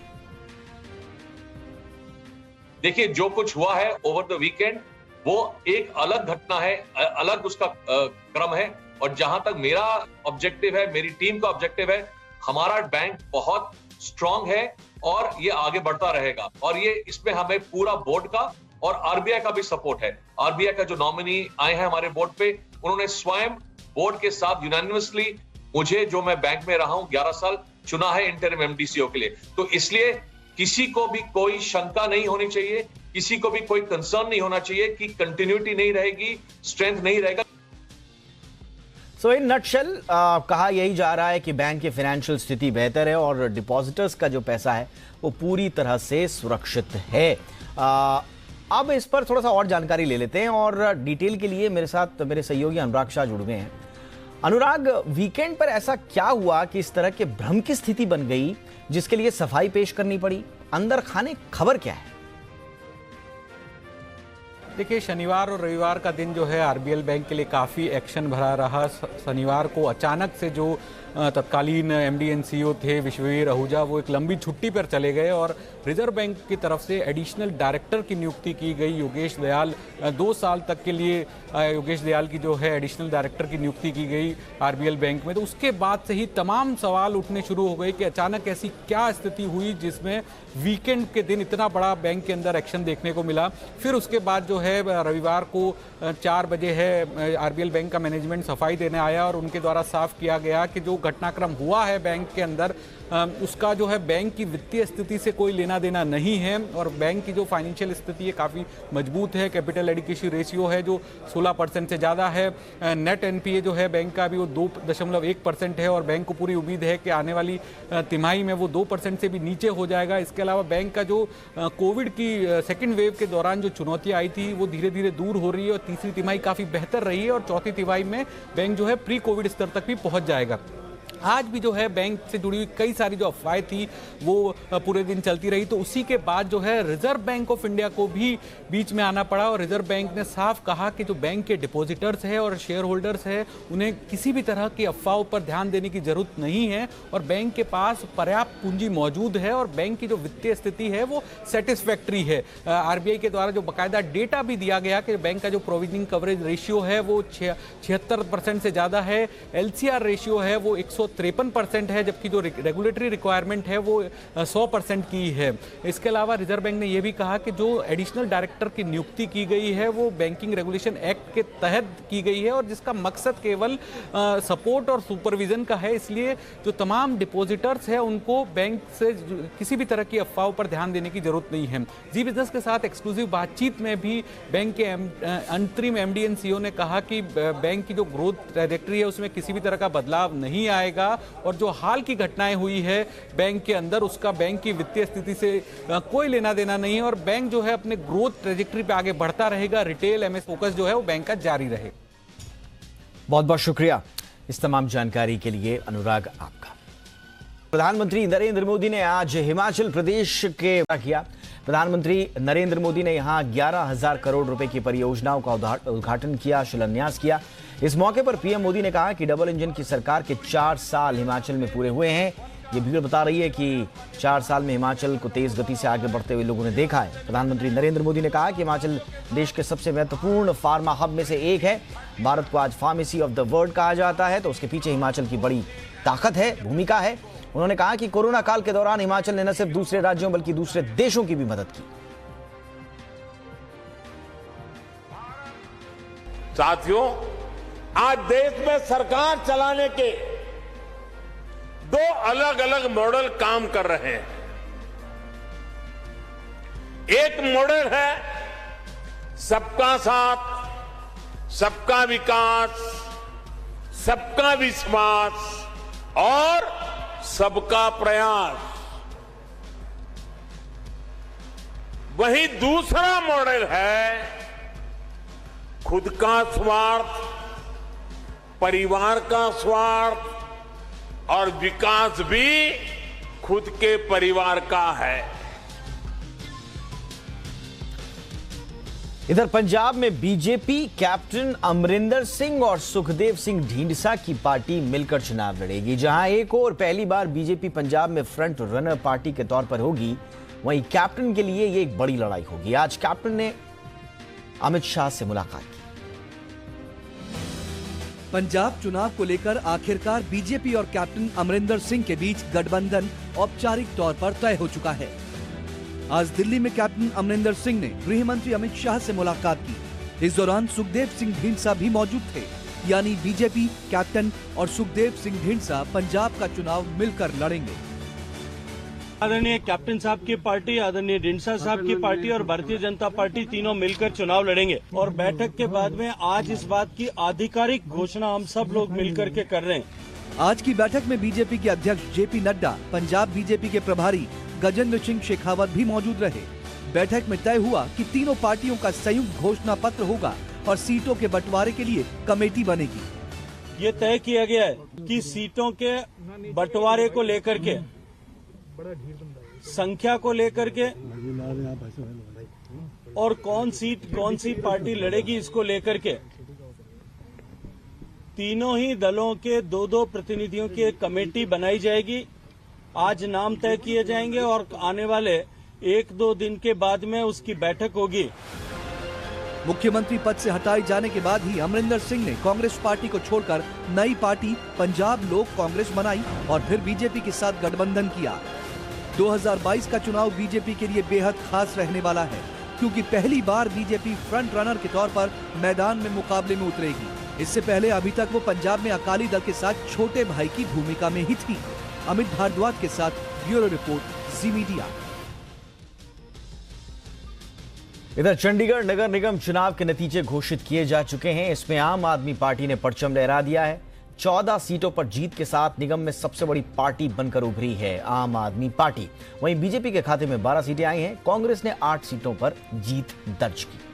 देखिए, जो कुछ हुआ है ओवर द वीकेंड वो एक अलग घटना है, अलग उसका क्रम है। और जहां तक मेरा ऑब्जेक्टिव है, मेरी टीम का ऑब्जेक्टिव है, हमारा बैंक बहुत स्ट्रांग है और ये आगे बढ़ता रहेगा। और ये इसमें हमें पूरा बोर्ड का और आरबीआई का भी सपोर्ट है। आरबीआई का जो नॉमिनी आए हैं हमारे बोर्ड पे, उन्होंने स्वयं बोर्ड के साथ यूनानिमसली मुझे, जो मैं बैंक में रहा हूं 11 साल, चुना है इंटरिम एमडीसीओ के लिए। तो इसलिए किसी को भी कोई शंका नहीं होनी चाहिए, किसी को भी कोई कंसर्न नहीं होना चाहिए कि कंटिन्यूटी नहीं रहेगी, स्ट्रेंथ नहीं रहेगा। सो इन नटशेल कहा यही जा रहा है कि बैंक की फाइनेंशियल स्थिति बेहतर है और डिपॉजिटर्स का जो पैसा है वो पूरी तरह से सुरक्षित है। अब इस पर थोड़ा सा और जानकारी ले लेते हैं और डिटेल के लिए मेरे साथ मेरे सहयोगी अनुराग शाह जुड़ गए हैं। अनुराग, वीकेंड पर ऐसा क्या हुआ कि इस तरह के भ्रम की स्थिति बन गई जिसके लिए सफाई पेश करनी पड़ी? अंदर खाने खबर क्या है? देखिए, शनिवार और रविवार का दिन जो है आरबीएल बैंक के लिए काफ़ी एक्शन भरा रहा। शनिवार को अचानक से जो तत्कालीन एमडी एंड सीईओ थे विश्ववीर आहूजा, वो एक लंबी छुट्टी पर चले गए और रिजर्व बैंक की तरफ से एडिशनल डायरेक्टर की नियुक्ति की गई। योगेश दयाल 2 साल तक के लिए योगेश दयाल की जो है एडिशनल डायरेक्टर की नियुक्ति की गई आरबीएल बैंक में। तो उसके बाद से ही तमाम सवाल उठने शुरू हो गए कि अचानक ऐसी क्या स्थिति हुई जिसमें वीकेंड के दिन इतना बड़ा बैंक के अंदर एक्शन देखने को मिला। फिर उसके बाद जो है रविवार को 4 बजे है आरबीएल बैंक का मैनेजमेंट सफाई देने आया और उनके द्वारा साफ किया गया कि जो घटनाक्रम हुआ है बैंक के अंदर उसका जो है बैंक की वित्तीय स्थिति से कोई लेना देना नहीं है और बैंक की जो फाइनेंशियल स्थिति है काफ़ी मजबूत है। कैपिटल एडिक्वेसी रेशियो है जो 16% से ज़्यादा है। नेट एनपीए जो है बैंक का भी वो 2.1% है और बैंक को पूरी उम्मीद है कि आने वाली तिमाही में वो 2% से भी नीचे हो जाएगा। इसके अलावा बैंक का जो कोविड की सेकेंड वेव के दौरान जो चुनौतियाँ आई थी वो धीरे धीरे दूर हो रही है और तीसरी तिमाही काफ़ी बेहतर रही है और चौथी तिमाही में बैंक जो है प्री कोविड स्तर तक भी पहुँच जाएगा। आज भी जो है बैंक से जुड़ी हुई कई सारी जो अफवाहें थी वो पूरे दिन चलती रही, तो उसी के बाद जो है रिजर्व बैंक ऑफ इंडिया को भी बीच में आना पड़ा और रिजर्व बैंक ने साफ कहा कि जो बैंक के डिपॉजिटर्स है और शेयर होल्डर्स है उन्हें किसी भी तरह की अफवाहों पर ध्यान देने की जरूरत नहीं है और बैंक के पास पर्याप्त पूंजी मौजूद है और बैंक की जो वित्तीय स्थिति है वो सेटिस्फैक्ट्री है। आरबीआई के द्वारा जो बाकायदा डेटा भी दिया गया कि बैंक का जो प्रोविजनिंग कवरेज रेशियो है वो 76% से ज़्यादा है। एलसीआर रेशियो है वो 153% है, जबकि जो रेगुलेटरी रिक्वायरमेंट है वो 100% की है। इसके अलावा रिजर्व बैंक ने यह भी कहा कि जो एडिशनल डायरेक्टर की नियुक्ति की गई है वो बैंकिंग रेगुलेशन एक्ट के तहत की गई है और जिसका मकसद केवल सपोर्ट और सुपरविजन का है। इसलिए जो तमाम डिपॉजिटर्स हैं उनको बैंक से किसी भी तरह की अफवाहों पर ध्यान देने की जरूरत नहीं है। जी बिजनेस के साथ एक्सक्लूसिव बातचीत में भी बैंक के अंतरिम एमडी एंड सीईओ ने कहा कि बैंक की जो ग्रोथ ट्रैजेक्टरी है उसमें किसी भी तरह का बदलाव नहीं आएगा और जो हाल की घटनाएं हुई है बैंक के अंदर उसका बैंक की वित्तीय स्थिति से कोई लेना देना नहीं है और बैंक जो है अपने ग्रोथ ट्रैजेक्टरी पे आगे बढ़ता रहेगा। रिटेल एमएस फोकस जो है वो बैंक का जारी रहे। बहुत बहुत शुक्रिया इस तमाम जानकारी के लिए अनुराग आपका। प्रधानमंत्री नरेंद्र मोदी ने आज हिमाचल प्रदेश के किया। प्रधानमंत्री नरेंद्र मोदी ने यहां 11,000 करोड़ रुपए की परियोजनाओं का उद्घाटन किया, शिलान्यास किया। इस मौके पर पीएम मोदी ने कहा कि डबल इंजन की सरकार के 4 साल हिमाचल में पूरे हुए हैं। ये भीड़ बता रही है कि 4 साल में हिमाचल को तेज गति से आगे बढ़ते हुए लोगों ने देखा है। प्रधानमंत्री नरेंद्र मोदी ने कहा कि हिमाचल देश के सबसे महत्वपूर्ण फार्मा हब में से एक है। भारत को आज फार्मेसी ऑफ द वर्ल्ड कहा जाता है तो उसके पीछे हिमाचल की बड़ी ताकत है, भूमिका है। उन्होंने कहा कि कोरोना काल के दौरान हिमाचल ने न सिर्फ दूसरे राज्यों बल्कि दूसरे देशों की भी मदद की। साथियों, आज देश में सरकार चलाने के 2 अलग अलग मॉडल काम कर रहे हैं। एक मॉडल है सबका साथ, सबका विकास, सबका विश्वास और सबका प्रयास। वहीं दूसरा मॉडल है खुद का स्वार्थ, परिवार का स्वार्थ और विकास भी खुद के परिवार का है। इधर पंजाब में बीजेपी कैप्टन अमरिंदर सिंह और सुखदेव सिंह ढींढसा की पार्टी मिलकर चुनाव लड़ेगी। जहां एक और पहली बार बीजेपी पंजाब में फ्रंट रनर पार्टी के तौर पर होगी, वहीं कैप्टन के लिए ये एक बड़ी लड़ाई होगी। आज कैप्टन ने अमित शाह से मुलाकात की। पंजाब चुनाव को लेकर आखिरकार बीजेपी और कैप्टन अमरिंदर सिंह के बीच गठबंधन औपचारिक तौर पर तय हो चुका है। आज दिल्ली में कैप्टन अमरिंदर सिंह ने गृह मंत्री अमित शाह से मुलाकात की। इस दौरान सुखदेव सिंह ढींढसा भी मौजूद थे। यानी बीजेपी कैप्टन और सुखदेव सिंह ढींढसा पंजाब का चुनाव मिलकर लड़ेंगे। आदरणीय कैप्टन साहब की पार्टी, आदरणीय ढींढसा साहब की पार्टी और भारतीय जनता पार्टी तीनों मिलकर चुनाव लड़ेंगे और बैठक के बाद में आज इस बात की आधिकारिक घोषणा हम सब लोग मिलकर के कर रहे हैं। आज की बैठक में बीजेपी के अध्यक्ष जेपी नड्डा, पंजाब बीजेपी के प्रभारी गजेंद्र सिंह शेखावत भी मौजूद रहे। बैठक में तय हुआ कि तीनों पार्टियों का संयुक्त घोषणा पत्र होगा और सीटों के बंटवारे के लिए कमेटी बनेगी। ये तय किया गया है कि सीटों के बंटवारे को लेकर के संख्या को लेकर के और कौन सी पार्टी लड़ेगी इसको लेकर के तीनों ही दलों के 2-2 प्रतिनिधियों की एक कमेटी बनाई जाएगी। आज नाम तय किए जाएंगे और आने वाले 1-2 दिन के बाद में उसकी बैठक होगी। मुख्यमंत्री पद से हटाए जाने के बाद ही अमरिंदर सिंह ने कांग्रेस पार्टी को छोड़कर नई पार्टी पंजाब लोक कांग्रेस बनाई और फिर बीजेपी के साथ गठबंधन किया। 2022 का चुनाव बीजेपी के लिए बेहद खास रहने वाला है, क्योंकि पहली बार बीजेपी फ्रंट रनर के तौर पर मैदान में मुकाबले में उतरेगी। इससे पहले अभी तक वो पंजाब में अकाली दल के साथ छोटे भाई की भूमिका में ही थी। अमित भारद्वाज के साथ ब्यूरो रिपोर्ट, जी मीडिया। इधर चंडीगढ़ नगर निगम चुनाव के नतीजे घोषित किए जा चुके हैं। इसमें आम आदमी पार्टी ने परचम लहरा दिया है। 14 सीटों पर जीत के साथ निगम में सबसे बड़ी पार्टी बनकर उभरी है आम आदमी पार्टी। वहीं बीजेपी के खाते में 12 सीटें आई हैं। कांग्रेस ने 8 सीटों पर जीत दर्ज की।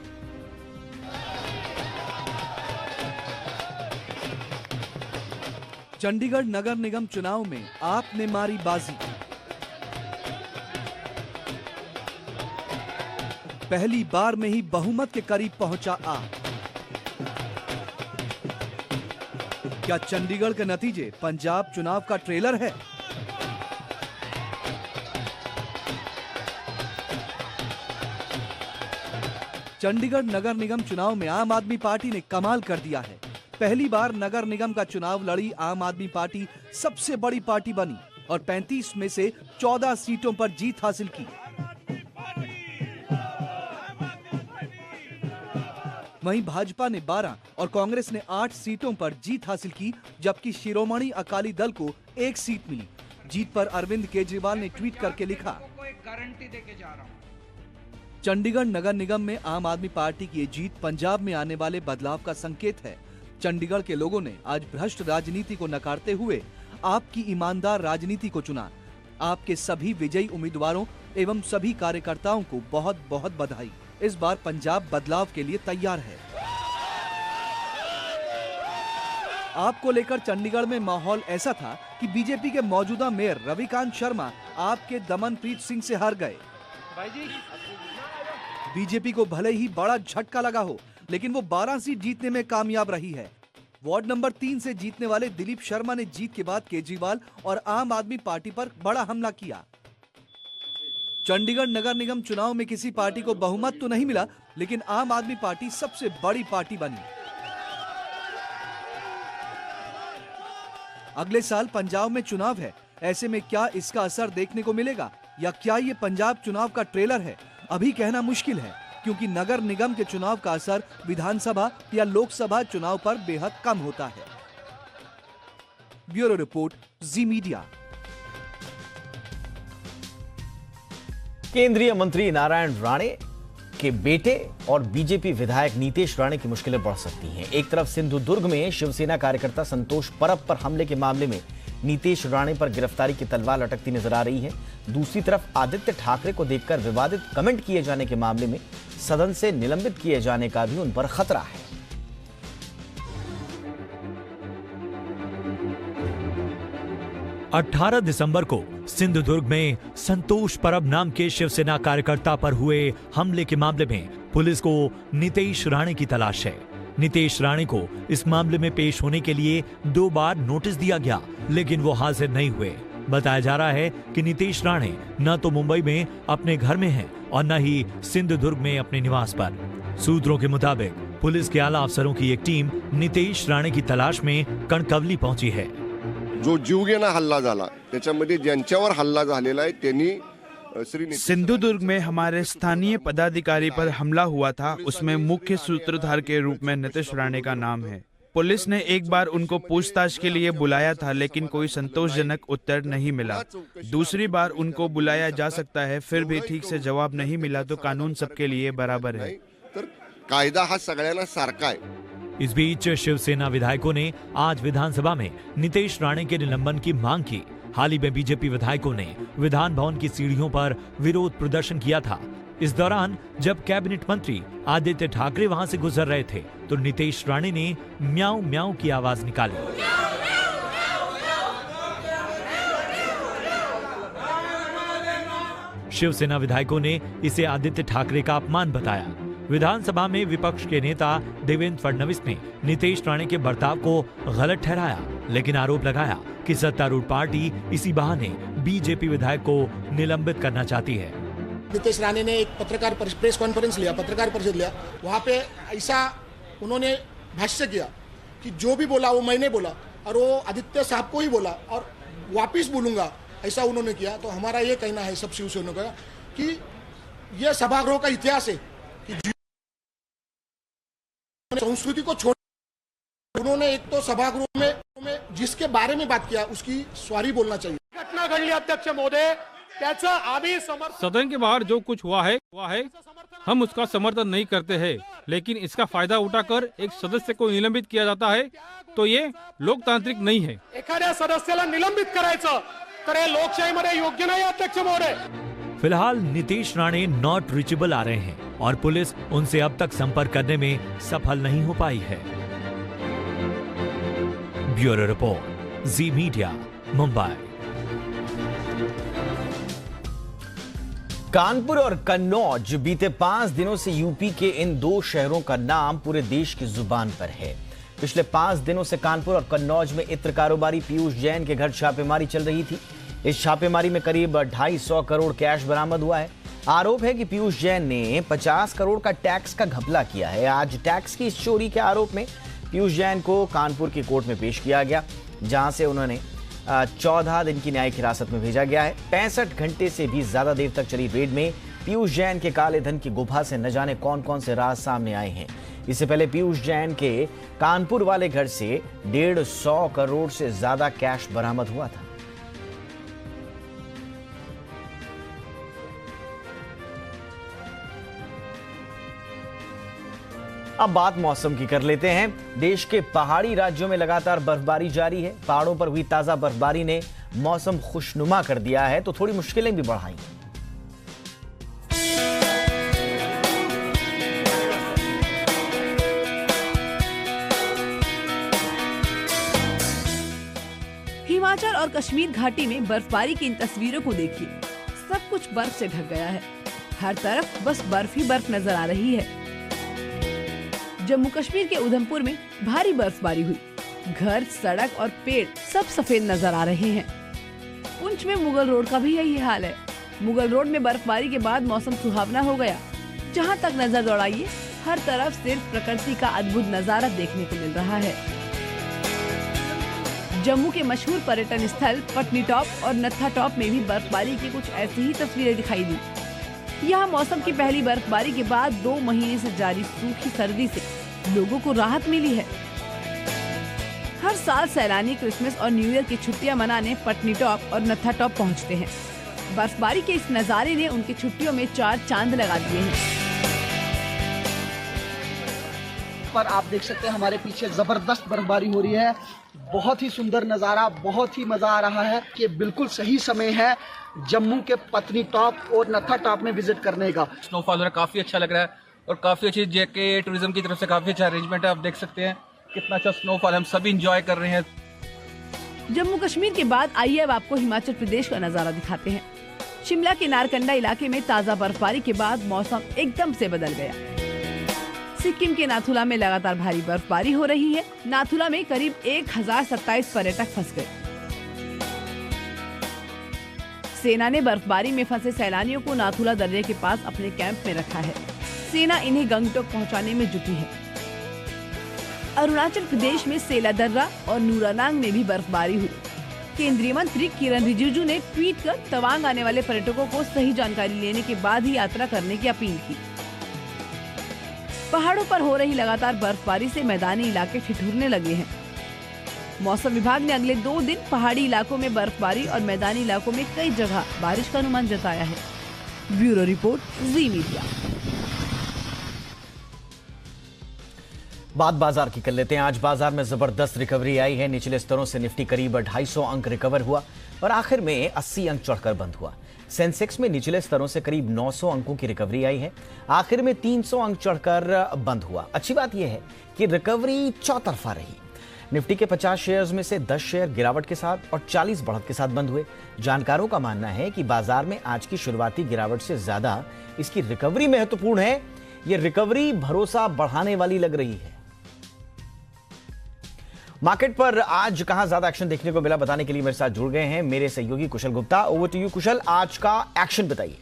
चंडीगढ़ नगर निगम चुनाव में आपने मारी बाजी। पहली बार में ही बहुमत के करीब पहुंचा आप। क्या चंडीगढ़ के नतीजे पंजाब चुनाव का ट्रेलर है? चंडीगढ़ नगर निगम चुनाव में आम आदमी पार्टी ने कमाल कर दिया है। पहली बार नगर निगम का चुनाव लड़ी आम आदमी पार्टी सबसे बड़ी पार्टी बनी और 35 में से 14 सीटों पर जीत हासिल की। वहीं भाजपा ने 12 और कांग्रेस ने 8 सीटों पर जीत हासिल की, जबकि शिरोमणि अकाली दल को 1 सीट मिली। जीत पर अरविंद केजरीवाल ने ट्वीट करके लिखा, गारंटी देके जा रहा हूं। चंडीगढ़ नगर निगम में आम आदमी पार्टी की ये जीत पंजाब में आने वाले बदलाव का संकेत है। चंडीगढ़ के लोगों ने आज भ्रष्ट राजनीति को नकारते हुए आपकी ईमानदार राजनीति को चुना। आपके सभी विजयी उम्मीदवारों एवं सभी कार्यकर्ताओं को बहुत बहुत बधाई। इस बार पंजाब बदलाव के लिए तैयार है। आपको लेकर चंडीगढ़ में माहौल ऐसा था कि बीजेपी के मौजूदा मेयर रविकांत शर्मा आपके दमनप्रीत सिंह से हार गए। बीजेपी को भले ही बड़ा झटका लगा हो, लेकिन वो 12 सीट जीतने में कामयाब रही है। वार्ड नंबर 3 से जीतने वाले दिलीप शर्मा ने जीत के बाद केजरीवाल और आम आदमी पार्टी पर बड़ा हमला किया। चंडीगढ़ नगर निगम चुनाव में किसी पार्टी को बहुमत तो नहीं मिला, लेकिन आम आदमी पार्टी सबसे बड़ी पार्टी बनी। अगले साल पंजाब में चुनाव है। ऐसे में क्या इसका असर देखने को मिलेगा या क्या ये पंजाब चुनाव का ट्रेलर है, अभी कहना मुश्किल है, क्योंकि नगर निगम के चुनाव का असर विधानसभा या लोकसभा चुनाव पर बेहद कम होता है। ब्यूरो रिपोर्ट, जी मीडिया। केंद्रीय मंत्री नारायण राणे के बेटे और बीजेपी विधायक नीतेश राणे की मुश्किलें बढ़ सकती हैं। एक तरफ सिंधुदुर्ग में शिवसेना कार्यकर्ता संतोष परब पर हमले के मामले में नीतेश राणे पर गिरफ्तारी की तलवार लटकती नजर आ रही है। दूसरी तरफ आदित्य ठाकरे को देखकर विवादित कमेंट किए जाने के मामले में सदन से निलंबित किए जाने का भी उन पर खतरा है। अठारह दिसंबर को सिंधुदुर्ग में संतोष परब नाम के शिवसेना कार्यकर्ता पर हुए हमले के मामले में पुलिस को नीतेश राणे की तलाश है। नीतेश राणे को इस मामले में पेश होने के लिए 2 बार नोटिस दिया गया, लेकिन वो हाजिर नहीं हुए। बताया जा रहा है कि नीतेश राणे न तो मुंबई में अपने घर में हैं और न ही सिंधुदुर्ग में अपने निवास पर। सूत्रों के मुताबिक पुलिस के आला अफसरों की एक टीम नीतेश राणे की तलाश में कणकवली पहुंची है। जो जीवघेणा हल्ला झाला त्याच्यामध्ये ज्यांच्यावर हल्ला झालेला आहे त्यांनी सिंधुदुर्ग में हमारे स्थानीय पदाधिकारी पर हमला हुआ था, उसमें मुख्य सूत्रधार के रूप में नीतेश राणे का नाम है। पुलिस ने एक बार उनको पूछताछ के लिए बुलाया था, लेकिन कोई संतोषजनक उत्तर नहीं मिला। दूसरी बार उनको बुलाया जा सकता है, फिर भी ठीक से जवाब नहीं मिला तो कानून सबके लिए बराबर है। कायदा हा सगळ्यांना सारखा आहे। इस बीच शिवसेना विधायकों ने आज विधानसभा में नीतेश राणे के निलंबन की मांग की। हाल ही में बीजेपी विधायकों ने विधान भवन की सीढ़ियों पर विरोध प्रदर्शन किया था। इस दौरान जब कैबिनेट मंत्री आदित्य ठाकरे वहां से गुजर रहे थे तो नीतेश राणे ने म्याऊं म्याऊं की आवाज निकाली। शिवसेना विधायकों ने इसे आदित्य ठाकरे का अपमान बताया। विधानसभा में विपक्ष के नेता देवेंद्र फडणवीस ने नीतीश राणे के बर्ताव को गलत ठहराया, लेकिन आरोप लगाया कि सत्तारूढ़ पार्टी इसी बहाने बीजेपी विधायक को निलंबित करना चाहती है। नीतीश राणे ने एक पत्रकार प्रेस कॉन्फ्रेंस लिया, पत्रकार परिषद लिया, वहाँ पे ऐसा उन्होंने भाष्य किया कि जो भी बोला वो मैंने बोला और वो आदित्य साहब को ही बोला और वापिस बोलूंगा, ऐसा उन्होंने किया। तो हमारा ये कहना है सब शिवसेना का कि ये सभागृह का इतिहास है कि संस्कृति को छोड़ उन्होंने एक तो सभागृह में जिसके बारे में बात किया उसकी सॉरी बोलना चाहिए। घटना घडली अध्यक्ष महोदय, त्याचं आम्ही सदन के बाहर जो कुछ हुआ है हम उसका समर्थन नहीं करते हैं, लेकिन इसका फायदा उठाकर एक सदस्य को निलंबित किया जाता है तो ये लोकतांत्रिक नहीं है। एखाद्या सदस्याला निलंबित करायचं तर हे लोकशाहीमध्ये योग्य नाही अध्यक्ष महोदय। फिलहाल नीतीश राणे नॉट रीचेबल आ रहे हैं और पुलिस उनसे अब तक संपर्क करने में सफल नहीं हो पाई है। ब्यूरो रिपोर्ट, जी मीडिया, मुंबई। कानपुर और कन्नौज बीते 5 दिनों से यूपी के इन 2 शहरों का नाम पूरे देश की जुबान पर है। पिछले 5 दिनों से कानपुर और कन्नौज में इत्र कारोबारी पीयूष जैन के घर छापेमारी चल रही थी। इस छापेमारी में करीब 250 करोड़ कैश बरामद हुआ है। आरोप है कि पीयूष जैन ने 50 करोड़ का टैक्स का घपला किया है। आज टैक्स की इस चोरी के आरोप में पीयूष जैन को कानपुर की कोर्ट में पेश किया गया, जहां से उन्होंने 14 दिन की न्यायिक हिरासत में भेजा गया है। 65 घंटे से भी ज्यादा देर तक चली रेड में पीयूष जैन के काले धन की गुफा से न जाने कौन कौन से राज सामने आए हैं। इससे पहले पीयूष जैन के कानपुर वाले घर से 150 करोड़ से ज्यादा कैश बरामद हुआ था। अब बात मौसम की कर लेते हैं। देश के पहाड़ी राज्यों में लगातार बर्फबारी जारी है। पहाड़ों पर हुई ताजा बर्फबारी ने मौसम खुशनुमा कर दिया है तो थोड़ी मुश्किलें भी बढ़ाई। हिमाचल और कश्मीर घाटी में बर्फबारी की इन तस्वीरों को देखिए। सब कुछ बर्फ से ढक गया है। हर तरफ बस बर्फ ही बर्फ नजर आ रही है। जम्मू कश्मीर के उधमपुर में भारी बर्फबारी हुई। घर, सड़क और पेड़ सब सफेद नजर आ रहे हैं। पुंछ में मुगल रोड का भी यही हाल है। मुगल रोड में बर्फबारी के बाद मौसम सुहावना हो गया। जहां तक नजर दौड़ाइए, हर तरफ सिर्फ प्रकृति का अद्भुत नजारा देखने को मिल रहा है। जम्मू के मशहूर पर्यटन स्थल पटनी टॉप और नत्था टॉप में भी बर्फबारी की कुछ ऐसी ही तस्वीरें दिखाई दी। यहाँ मौसम की पहली बर्फबारी के बाद 2 महीने से जारी सूखी सर्दी से लोगों को राहत मिली है। हर साल सैलानी क्रिसमस और न्यू ईयर की छुट्टियां मनाने पटनी टॉप और नत्था टॉप पहुँचते हैं। बर्फबारी के इस नज़ारे ने उनकी छुट्टियों में 4 चांद लगा दिए हैं। पर आप देख सकते हैं हमारे पीछे जबरदस्त बर्फबारी हो रही है। बहुत ही सुंदर नज़ारा, बहुत ही मज़ा आ रहा है कि बिल्कुल सही समय है जम्मू के पटनी टॉप और नत्था टॉप में विजिट करने का। स्नोफॉल हो रहा है, काफ़ी अच्छा लग रहा है और काफ़ी अच्छी जेके टूरिज्म की तरफ से काफ़ी अच्छा अरेंजमेंट है। आप देख सकते हैं कितना अच्छा स्नोफॉल, हम सभी इंजॉय कर रहे हैं। जम्मू कश्मीर के बाद आइए अब आपको हिमाचल प्रदेश का नज़ारा दिखाते हैं। शिमला के नारकंडा इलाके में ताज़ा बर्फबारी के बाद मौसम एकदम से बदल गया। सिक्किम के नाथुला में लगातार भारी बर्फबारी हो रही है। नाथुला में करीब 1027 पर्यटक फंस गए। सेना ने बर्फबारी में फंसे सैलानियों को नाथुला दर्रे के पास अपने कैंप में रखा है। सेना इन्हें गंगटोक पहुंचाने में जुटी है। अरुणाचल प्रदेश में सेला दर्रा और नूरानांग में भी बर्फबारी हुई। केंद्रीय मंत्री किरण रिजिजू ने ट्वीट कर तवांग आने वाले पर्यटकों को सही जानकारी लेने के बाद ही यात्रा करने की अपील की। पहाड़ों पर हो रही लगातार बर्फबारी से मैदानी इलाके ठिठुरने लगे हैं। मौसम विभाग ने अगले 2 दिन पहाड़ी इलाकों में बर्फबारी और मैदानी इलाकों में कई जगह बारिश का अनुमान जताया है। ब्यूरो रिपोर्ट, जी मीडिया। बात बाजार की कर लेते हैं। आज बाजार में जबरदस्त रिकवरी आई है। निचले स्तरों से निफ्टी करीब 250 अंक रिकवर हुआ और आखिर में 80 अंक चढ़कर बंद हुआ। सेंसेक्स में निचले स्तरों से करीब 900 अंकों की रिकवरी आई है। आखिर में 300 अंक चढ़कर बंद हुआ। अच्छी बात यह है कि रिकवरी चौतरफा रही। निफ्टी के 50 शेयर्स में से 10 शेयर गिरावट के साथ और 40 बढ़त के साथ बंद हुए। जानकारों का मानना है कि बाजार में आज की शुरुआती गिरावट से ज्यादा इसकी रिकवरी महत्वपूर्ण है। यह रिकवरी भरोसा बढ़ाने वाली लग रही है। मार्केट पर आज कहां ज्यादा एक्शन देखने को मिला, बताने के लिए मेरे साथ जुड़ गए हैं मेरे सहयोगी कुशल गुप्ता। ओवर टू यू कुशल, आज का एक्शन बताइए।